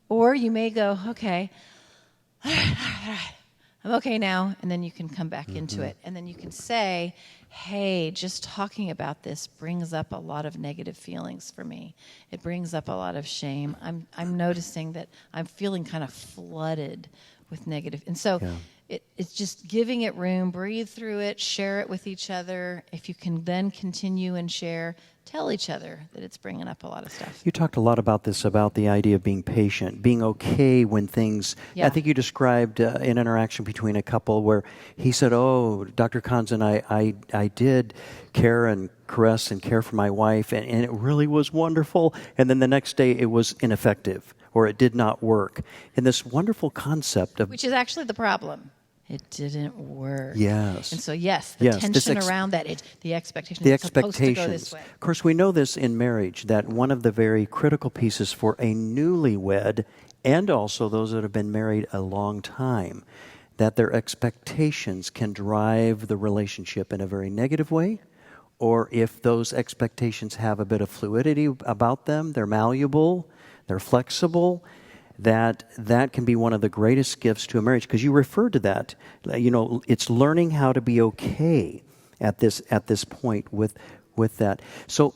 Or you may go, okay, I'm okay now, and then you can come back into it. And then you can say, hey, just talking about this brings up a lot of negative feelings for me. It brings up a lot of shame. I'm noticing that I'm feeling kind of flooded with negative. And so it's just giving it room, breathe through it, share it with each other. If you can then continue and share, tell each other that it's bringing up a lot of stuff. You talked a lot about this, about the idea of being patient, being okay when things, I think you described an interaction between a couple where he said, oh, Dr. Kanzen, I did care and caress and care for my wife, and it really was wonderful. And then the next day it was ineffective or it did not work. And this wonderful concept of... Which is actually the problem. It didn't work. Yes. And so, the tension around that, the expectation is supposed to go this way. Of course, we know this in marriage, that one of the very critical pieces for a newlywed, and also those that have been married a long time, that their expectations can drive the relationship in a very negative way, or if those expectations have a bit of fluidity about them, they're malleable, they're flexible, that can be one of the greatest gifts to a marriage, because you referred to that. You know, it's learning how to be okay at this point with that. So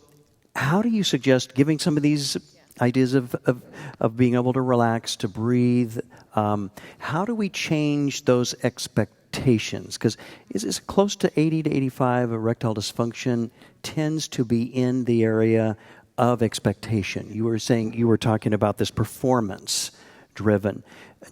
how do you suggest giving some of these ideas of being able to relax, to breathe? How do we change those expectations? Because is close to 80 to 85 erectile dysfunction tends to be in the area of expectation. You were talking about this performance driven.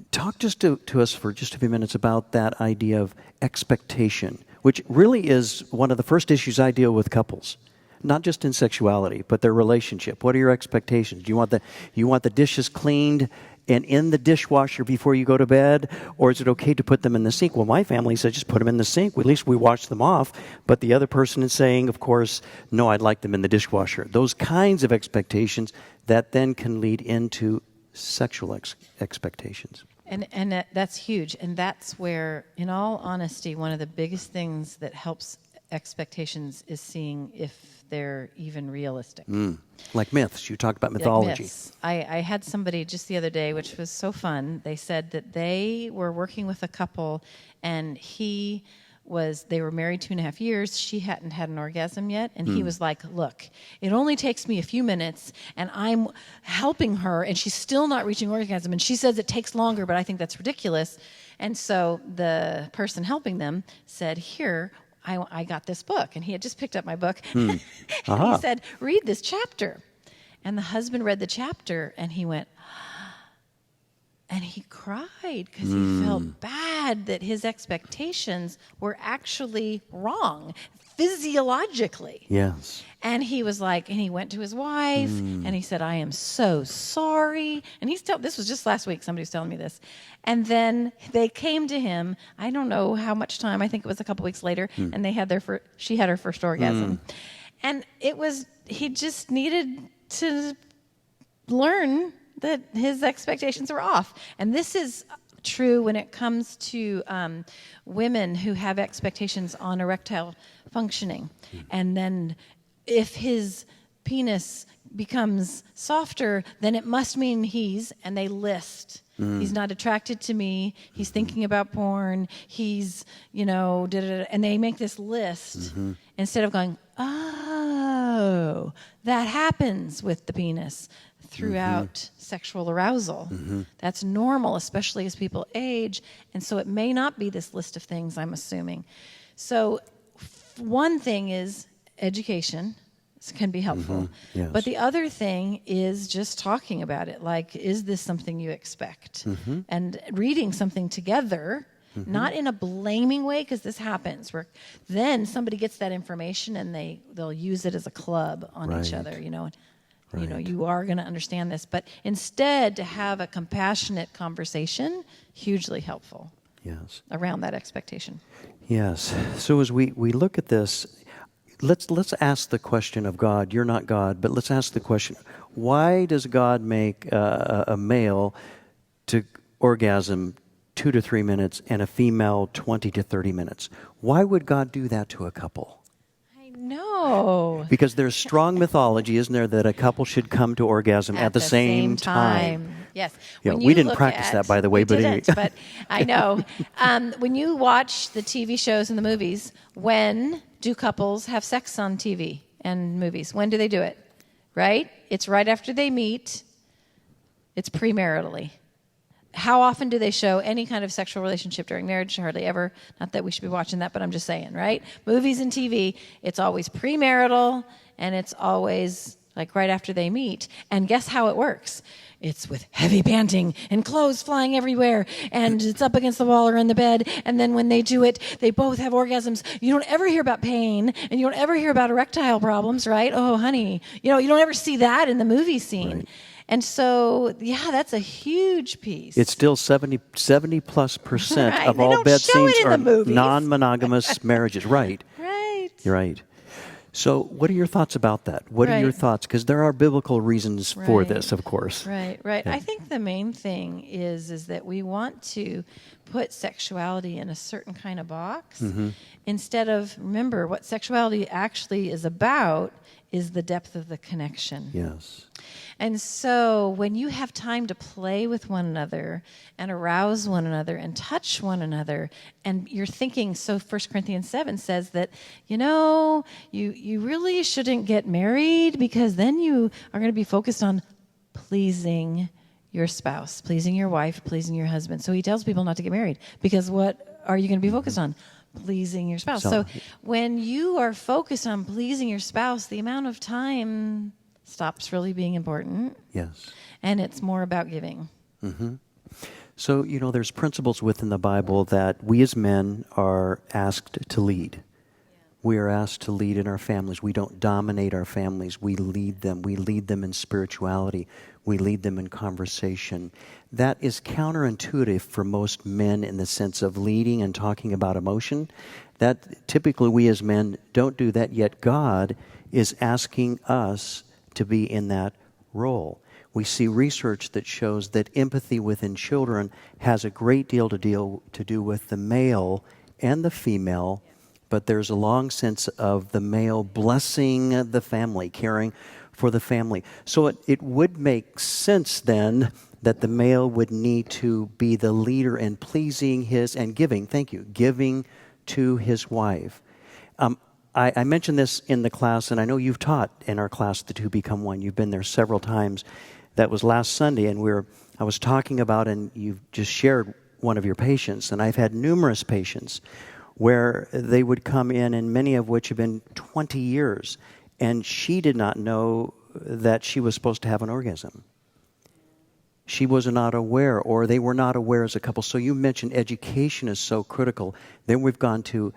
Talk just to us for just a few minutes about that idea of expectation, which really is one of the first issues I deal with couples, not just in sexuality, but their relationship. What are your expectations? Do you want the dishes cleaned and in the dishwasher before you go to bed, or is it okay to put them in the sink? Well, my family said just put them in the sink. At least we wash them off. But the other person is saying, of course, no, I'd like them in the dishwasher. Those kinds of expectations that then can lead into sexual expectations. And that's huge. And that's where, in all honesty, one of the biggest things that helps expectations is seeing if they're even realistic. Like myths. You talked about mythology. Like myths. I had somebody just the other day, which was so fun. They said that they were working with a couple, and they were married 2.5 years. She hadn't had an orgasm yet. And he was like, look, it only takes me a few minutes, and I'm helping her, and she's still not reaching orgasm. And she says it takes longer, but I think that's ridiculous. And so the person helping them said, here, I got this book. And he had just picked up my book. And he said, read this chapter. And the husband read the chapter, and he went, and he cried because he felt bad that his expectations were actually wrong physiologically. Yes. And he was like, and he went to his wife, and he said, I am so sorry. And this was just last week, somebody was telling me this. And then they came to him, I don't know how much time, I think it was a couple weeks later, and she had her first orgasm. And he just needed to learn that his expectations were off. And this is true when it comes to women who have expectations on erectile functioning. And then if his penis becomes softer, then it must mean and they list. He's not attracted to me. He's thinking about porn. He's, and they make this list instead of going, oh, that happens with the penis throughout sexual arousal. That's normal, especially as people age. And so it may not be this list of things, I'm assuming. So one thing is education can be helpful. Yes. But the other thing is just talking about it. Like, is this something you expect? And reading something together not in a blaming way, because this happens where then somebody gets that information and they'll use it as a club on each Right. other, you know. Right. You are going to understand this, but instead to have a compassionate conversation, hugely helpful Yes. around that expectation. Yes. So as we look at this, let's ask the question of God. You're not God, but let's ask the question: why does God make a male to orgasm 2 to 3 minutes and a female 20 to 30 minutes? Why would God do that to a couple? I know. Because there's strong mythology, isn't there, that a couple should come to orgasm at the same time. Yes. Yeah, When we you didn't look practice at- that, by the way, we but didn't, anyway. but I know. When you watch the TV shows and the movies, when do couples have sex on TV and movies? When do they do it? Right? It's right after they meet. It's premaritally. How often do they show any kind of sexual relationship during marriage? Hardly ever. Not that we should be watching that, but I'm just saying, right? Movies and TV, it's always premarital, and it's always like right after they meet. And guess how it works? It's with heavy panting and clothes flying everywhere, and it's up against the wall or in the bed. And then when they do it, they both have orgasms. You don't ever hear about pain, and you don't ever hear about erectile problems, right? Oh, honey. You don't ever see that in the movie scene. Right. And so, yeah, that's a huge piece. It's still 70 plus percent Right. of They all don't bed show it scenes in are the movies. non-monogamous marriages. Right. Right. You're right. So what are your thoughts about that? What are your Right. thoughts? Because there are biblical reasons for Right. this, of course. Right. Yeah. I think the main thing is that we want to put sexuality in a certain kind of box instead of, remember, what sexuality actually is about is the depth of the connection. Yes. And so when you have time to play with one another and arouse one another and touch one another, and you're thinking, so 1 Corinthians 7 says that, you really shouldn't get married because then you are going to be focused on pleasing your spouse, pleasing your wife, pleasing your husband. So he tells people not to get married because what are you going to be focused on? Pleasing your spouse. So when you are focused on pleasing your spouse, the amount of time stops really being important. Yes. And it's more about giving. So, there's principles within the Bible that we as men are asked to lead. We are asked to lead in our families. We don't dominate our families. We lead them. We lead them in spirituality. We lead them in conversation. That is counterintuitive for most men in the sense of leading and talking about emotion. That typically we as men don't do that, yet God is asking us to be in that role. We see research that shows that empathy within children has a great deal to do with the male and the female, but there's a long sense of the male blessing the family, caring for the family. So it would make sense then that the male would need to be the leader in pleasing giving to his wife. I mentioned this in the class, and I know you've taught in our class, The Two Become One. You've been there several times. That was last Sunday, and I was talking about, and you've just shared one of your patients, and I've had numerous patients where they would come in, and many of which have been 20 years, and she did not know that she was supposed to have an orgasm. She was not aware, or they were not aware as a couple. So you mentioned education is so critical. Then we've gone to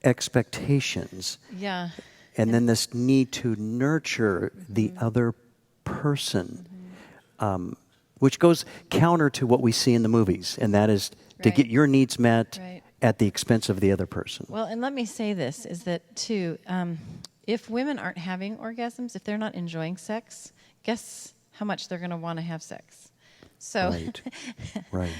expectations. Yeah. And then this need to nurture the other person, which goes counter to what we see in the movies, and that is to get your needs met at the expense of the other person. Well, and let me say this, is that, too, if women aren't having orgasms, if they're not enjoying sex, guess how much they're going to want to have sex. So, Right.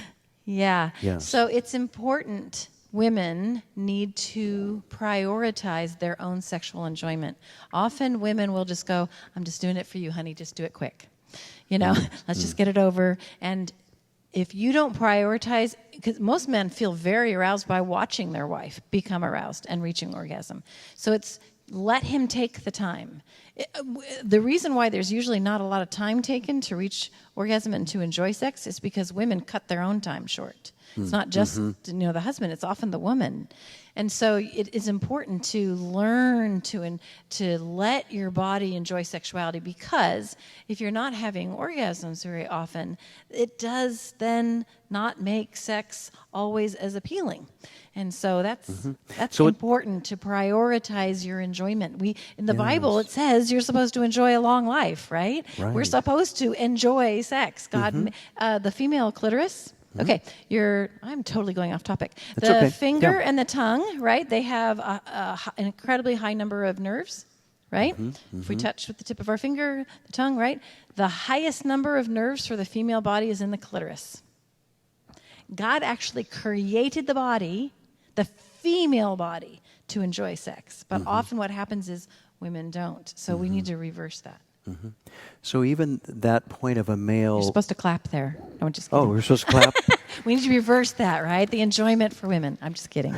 Yeah. Yes. So it's important. Women need to prioritize their own sexual enjoyment. Often women will just go, I'm just doing it for you, honey, just do it quick. Let's just get it over. And if you don't prioritize, because most men feel very aroused by watching their wife become aroused and reaching orgasm. So it's let him take the time. The reason why there's usually not a lot of time taken to reach orgasm and to enjoy sex is because women cut their own time short. It's not just the husband; it's often the woman. And so it is important to learn to let your body enjoy sexuality, because if you're not having orgasms very often, it does then not make sex always as appealing. And so that's important to prioritize your enjoyment. In the Bible, it says you're supposed to enjoy a long life, right? We're supposed to enjoy sex. God, the female clitoris. Okay, I'm totally going off topic. That's the okay. finger and the tongue, right? They have an incredibly high number of nerves, right? If we touch with the tip of our finger, the tongue, right? The highest number of nerves for the female body is in the clitoris. God actually created the body, the female body, to enjoy sex. But often what happens is women don't. So we need to reverse that. So even that point of a male... You're supposed to clap there. No, I'm just kidding. Oh, we're supposed to clap? We need to reverse that, right? The enjoyment for women. I'm just kidding.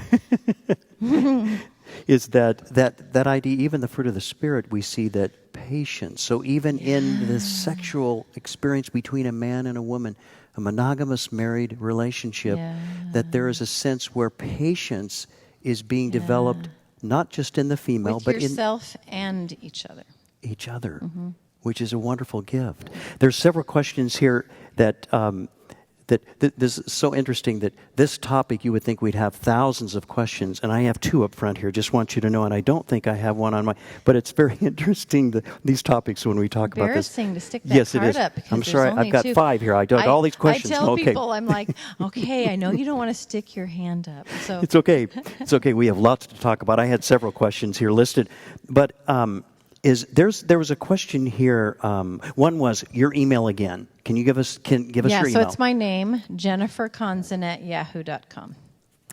Is that idea, even the fruit of the Spirit, we see that patience. So even in the sexual experience between a man and a woman, a monogamous married relationship, that there is a sense where patience is being developed not just in the female, with but in yourself and each other. Which is a wonderful gift. There's several questions here that this is so interesting that this topic, you would think we'd have thousands of questions, and I have two up front here. Just want you to know, and I don't think I have one on my, but it's very interesting, these topics when we talk about this. Embarrassing to stick that card up. I'm sorry, I've got 5 here. I got all these questions. I tell people, I'm like, okay, I know you don't want to stick your hand up. So It's okay. It's okay. We have lots to talk about. I had several questions here listed, but there was a question here. One was your email again. Can you give us your email? Yeah, so it's my name, Jennifer Konzen at yahoo.com.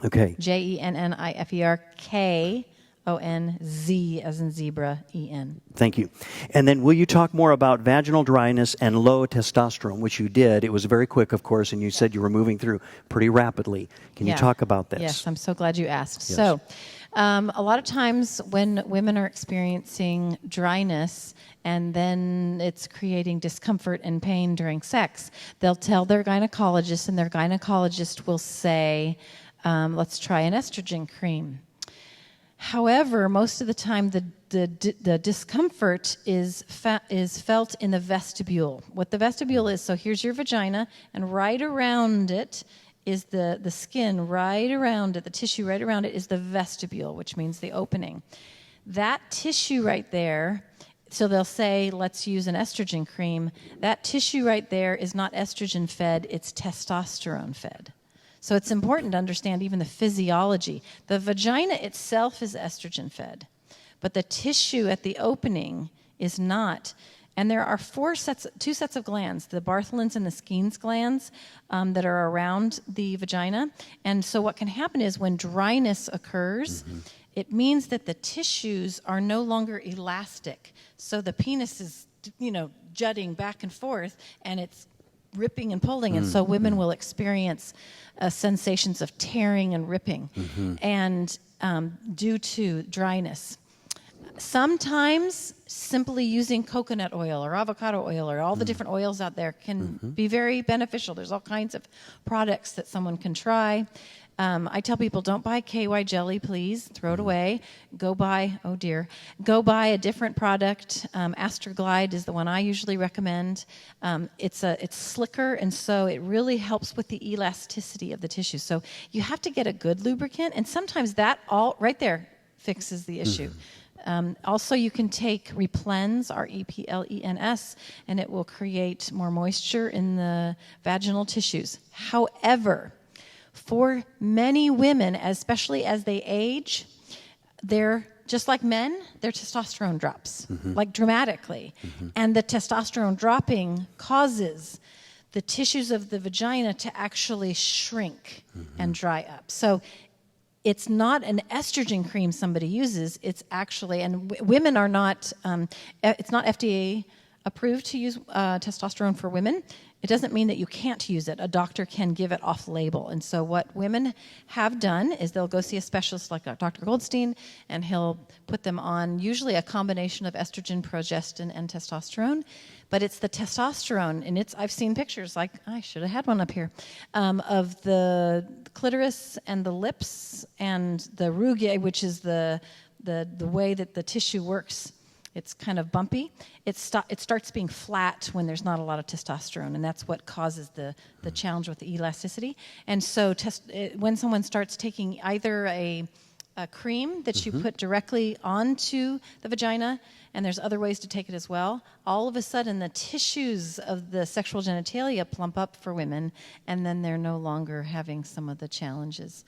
Okay. JenniferKonz as in zebra, EN. Thank you. And then will you talk more about vaginal dryness and low testosterone, which you did. It was very quick, of course, and you said you were moving through pretty rapidly. Can you talk about this? Yes, I'm so glad you asked. Yes. So a lot of times when women are experiencing dryness and then it's creating discomfort and pain during sex, they'll tell their gynecologist, and their gynecologist will say, let's try an estrogen cream. However, most of the time the discomfort is felt in the vestibule. What the vestibule is, so here's your vagina, and right around it is the skin, right around it, the tissue right around it is the vestibule, which means the opening. That tissue right there, so they'll say, let's use an estrogen cream. That tissue right there is not estrogen fed, it's testosterone fed. So it's important to understand even the physiology. The vagina itself is estrogen fed, but the tissue at the opening is not. And there are two sets of glands, the Bartholin's and the Skene's glands that are around the vagina. And so what can happen is when dryness occurs, it means that the tissues are no longer elastic. So the penis is, jutting back and forth, and it's ripping and pulling. And so women will experience sensations of tearing and ripping and due to dryness. Sometimes simply using coconut oil or avocado oil or all the different oils out there can be very beneficial. There's all kinds of products that someone can try. I tell people, don't buy KY jelly, please. Throw it away. Go buy a different product. Astroglide is the one I usually recommend. It's slicker, and so it really helps with the elasticity of the tissue. So you have to get a good lubricant, and sometimes that all right there fixes the issue. Also, you can take Replens, R-E-P-L-E-N-S, and it will create more moisture in the vaginal tissues. However, for many women, especially as they age, they're just like men, their testosterone drops, like dramatically. And the testosterone dropping causes the tissues of the vagina to actually shrink and dry up. So it's not an estrogen cream somebody uses. It's actually, and women are not, it's not FDA approved to use testosterone for women. it doesn't mean that you can't use it. A doctor can give it off-label. And so what women have done is they'll go see a specialist like Dr. Goldstein, and he'll put them on usually a combination of estrogen, progestin, and testosterone. But it's the testosterone, and I've seen pictures, like I should have had one up here, of the clitoris and the lips and the rugae, which is the way that the tissue works. It's kind of bumpy. It starts being flat when there's not a lot of testosterone, and that's what causes the challenge with the elasticity. And so when someone starts taking either a cream that you put directly onto the vagina, and there's other ways to take it as well, all of a sudden the tissues of the sexual genitalia plump up for women, and then they're no longer having some of the challenges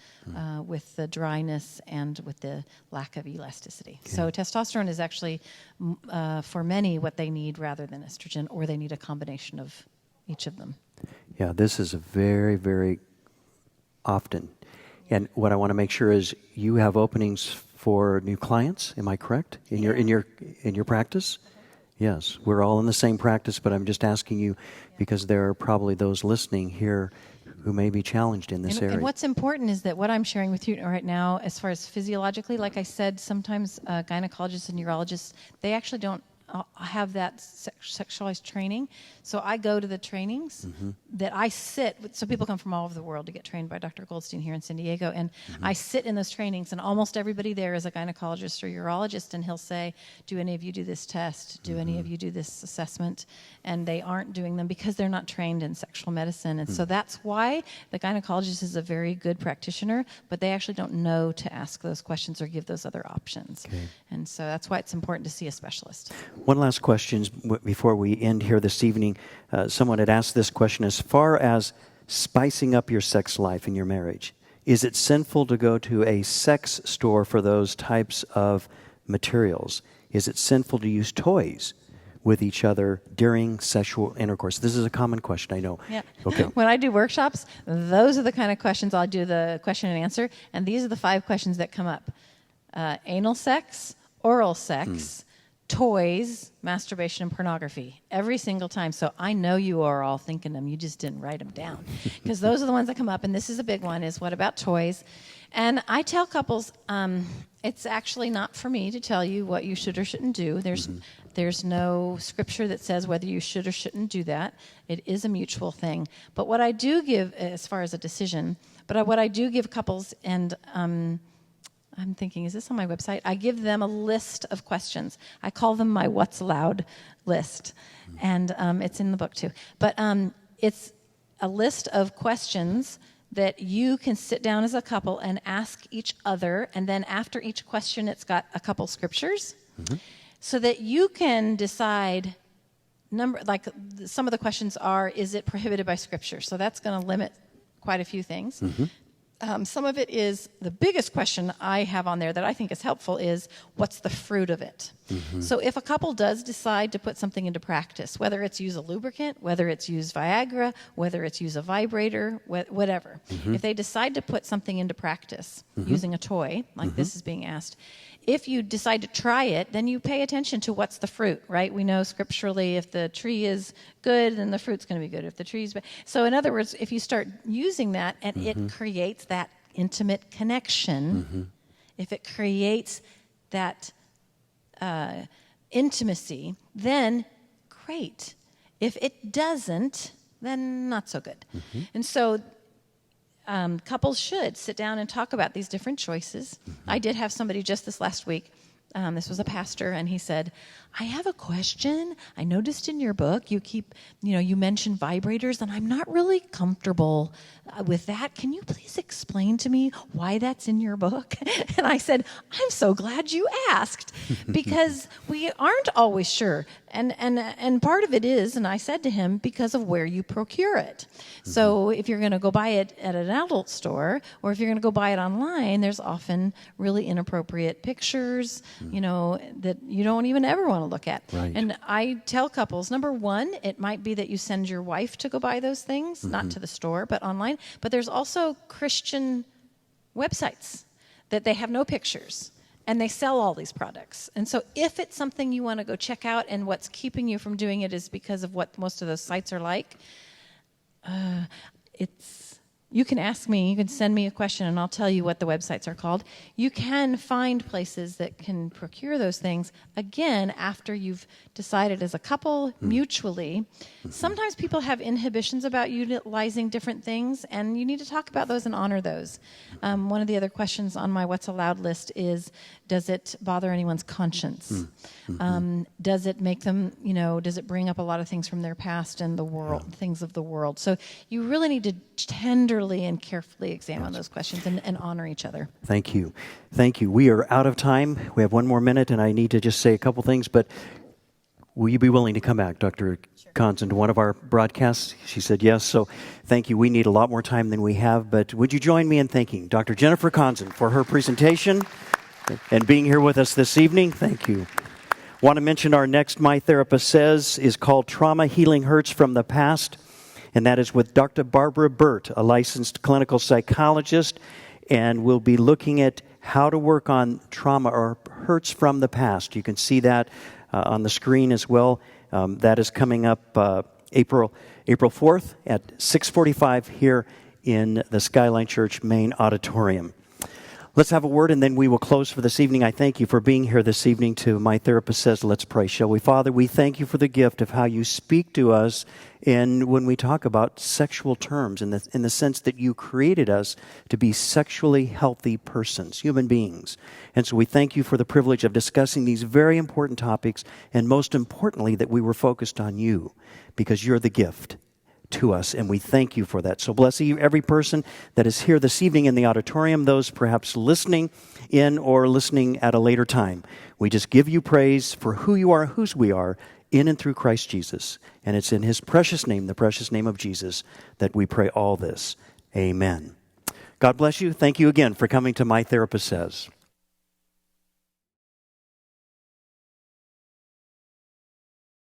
with the dryness and with the lack of elasticity. Okay. So testosterone is actually, for many, what they need rather than estrogen, or they need a combination of each of them. Yeah, this is a very, very often. And what I want to make sure is you have openings for new clients. Am I correct in your practice? Yes, we're all in the same practice, but I'm just asking you because there are probably those listening here who may be challenged in this area. And what's important is that what I'm sharing with you right now, as far as physiologically, like I said, sometimes gynecologists and urologists, they actually don't have that sexualized training. So I go to the trainings that I sit with, so people come from all over the world to get trained by Dr. Goldstein here in San Diego, and I sit in those trainings, and almost everybody there is a gynecologist or urologist, and he'll say, do any of you do this test? Do any of you do this assessment? And they aren't doing them because they're not trained in sexual medicine. And so that's why the gynecologist is a very good practitioner, but they actually don't know to ask those questions or give those other options. Okay. And so that's why it's important to see a specialist. One last question before we end here this evening. Someone had asked this question: as far as spicing up your sex life in your marriage, is it sinful to go to a sex store for those types of materials? Is it sinful to use toys with each other during sexual intercourse? This is a common question, I know. Yeah. Okay. When I do workshops, those are the kind of questions I'll do the question and answer, and these are the 5 questions that come up. Anal sex, oral sex, toys, masturbation, and pornography. Every single time. So I know you are all thinking them. You just didn't write them down. Because those are the ones that come up, and this is a big one, is what about toys? And I tell couples, it's actually not for me to tell you what you should or shouldn't do. There's no scripture that says whether you should or shouldn't do that. It is a mutual thing. But what I do give, as far as a decision, what I do give couples, and I'm thinking, is this on my website? I give them a list of questions. I call them my what's allowed list. And it's in the book too. But it's a list of questions that you can sit down as a couple and ask each other. And then after each question, it's got a couple scriptures. So that you can decide, some of the questions are, is it prohibited by scripture? So that's going to limit quite a few things. Some of it is, the biggest question I have on there that I think is helpful is, what's the fruit of it? So if a couple does decide to put something into practice, whether it's use a lubricant, whether it's use Viagra, whether it's use a vibrator, whatever, if they decide to put something into practice using a toy, like this is being asked, if you decide to try it, then you pay attention to what's the fruit, right? We know scripturally if the tree is good, then the fruit's going to be good. If the tree's bad. So in other words, if you start using that and it creates that intimate connection, if it creates that intimacy, then great. If it doesn't, then not so good. And so couples should sit down and talk about these different choices. I did have somebody just this last week. This was a pastor, and he said, I have a question. I noticed in your book you mention vibrators, and I'm not really comfortable with that. Can you please explain to me why that's in your book? And I said, I'm so glad you asked, because we aren't always sure. And part of it is, and I said to him, because of where you procure it. So if you're going to go buy it at an adult store, or if you're going to go buy it online, there's often really inappropriate pictures, that you don't even ever want to look at. Right. And I tell couples, number one, it might be that you send your wife to go buy those things, not to the store, but online. But there's also Christian websites that they have no pictures, and they sell all these products. And so if it's something you want to go check out, and what's keeping you from doing it is because of what most of those sites are like, You can ask me, you can send me a question, and I'll tell you what the websites are called. You can find places that can procure those things, again, after you've decided as a couple mutually. Sometimes people have inhibitions about utilizing different things, and you need to talk about those and honor those. One of the other questions on my What's Allowed list is, does it bother anyone's conscience? Does it make them, does it bring up a lot of things from their past and the world, things of the world? So you really need to tenderly and carefully examine those questions and honor each other. Thank you. Thank you. We are out of time. We have one more minute, and I need to just say a couple things, but will you be willing to come back, Dr. Conson, to one of our broadcasts? She said yes, so thank you. We need a lot more time than we have, but would you join me in thanking Dr. Jennifer Conson for her presentation and being here with us this evening? Thank you. Want to mention our next My Therapist Says is called Trauma Healing Hurts from the Past, and that is with Dr. Barbara Burt, a licensed clinical psychologist, and we'll be looking at how to work on trauma or hurts from the past. You can see that on the screen as well. That is coming up April 4th at 6:45 here in the Skyline Church main auditorium. Let's have a word, and then we will close for this evening. I thank you for being here this evening to My Therapist Says. Let's pray, shall we? Father, we thank you for the gift of how you speak to us when we talk about sexual terms, in the sense that you created us to be sexually healthy persons, human beings. And so we thank you for the privilege of discussing these very important topics, and most importantly, that we were focused on you, because you're the gift to us, and we thank you for that. So bless every person that is here this evening in the auditorium, those perhaps listening in or listening at a later time. We just give you praise for who you are, whose we are, in and through Christ Jesus. And it's in his precious name, the precious name of Jesus, that we pray all this. Amen. God bless you. Thank you again for coming to My Therapist Says.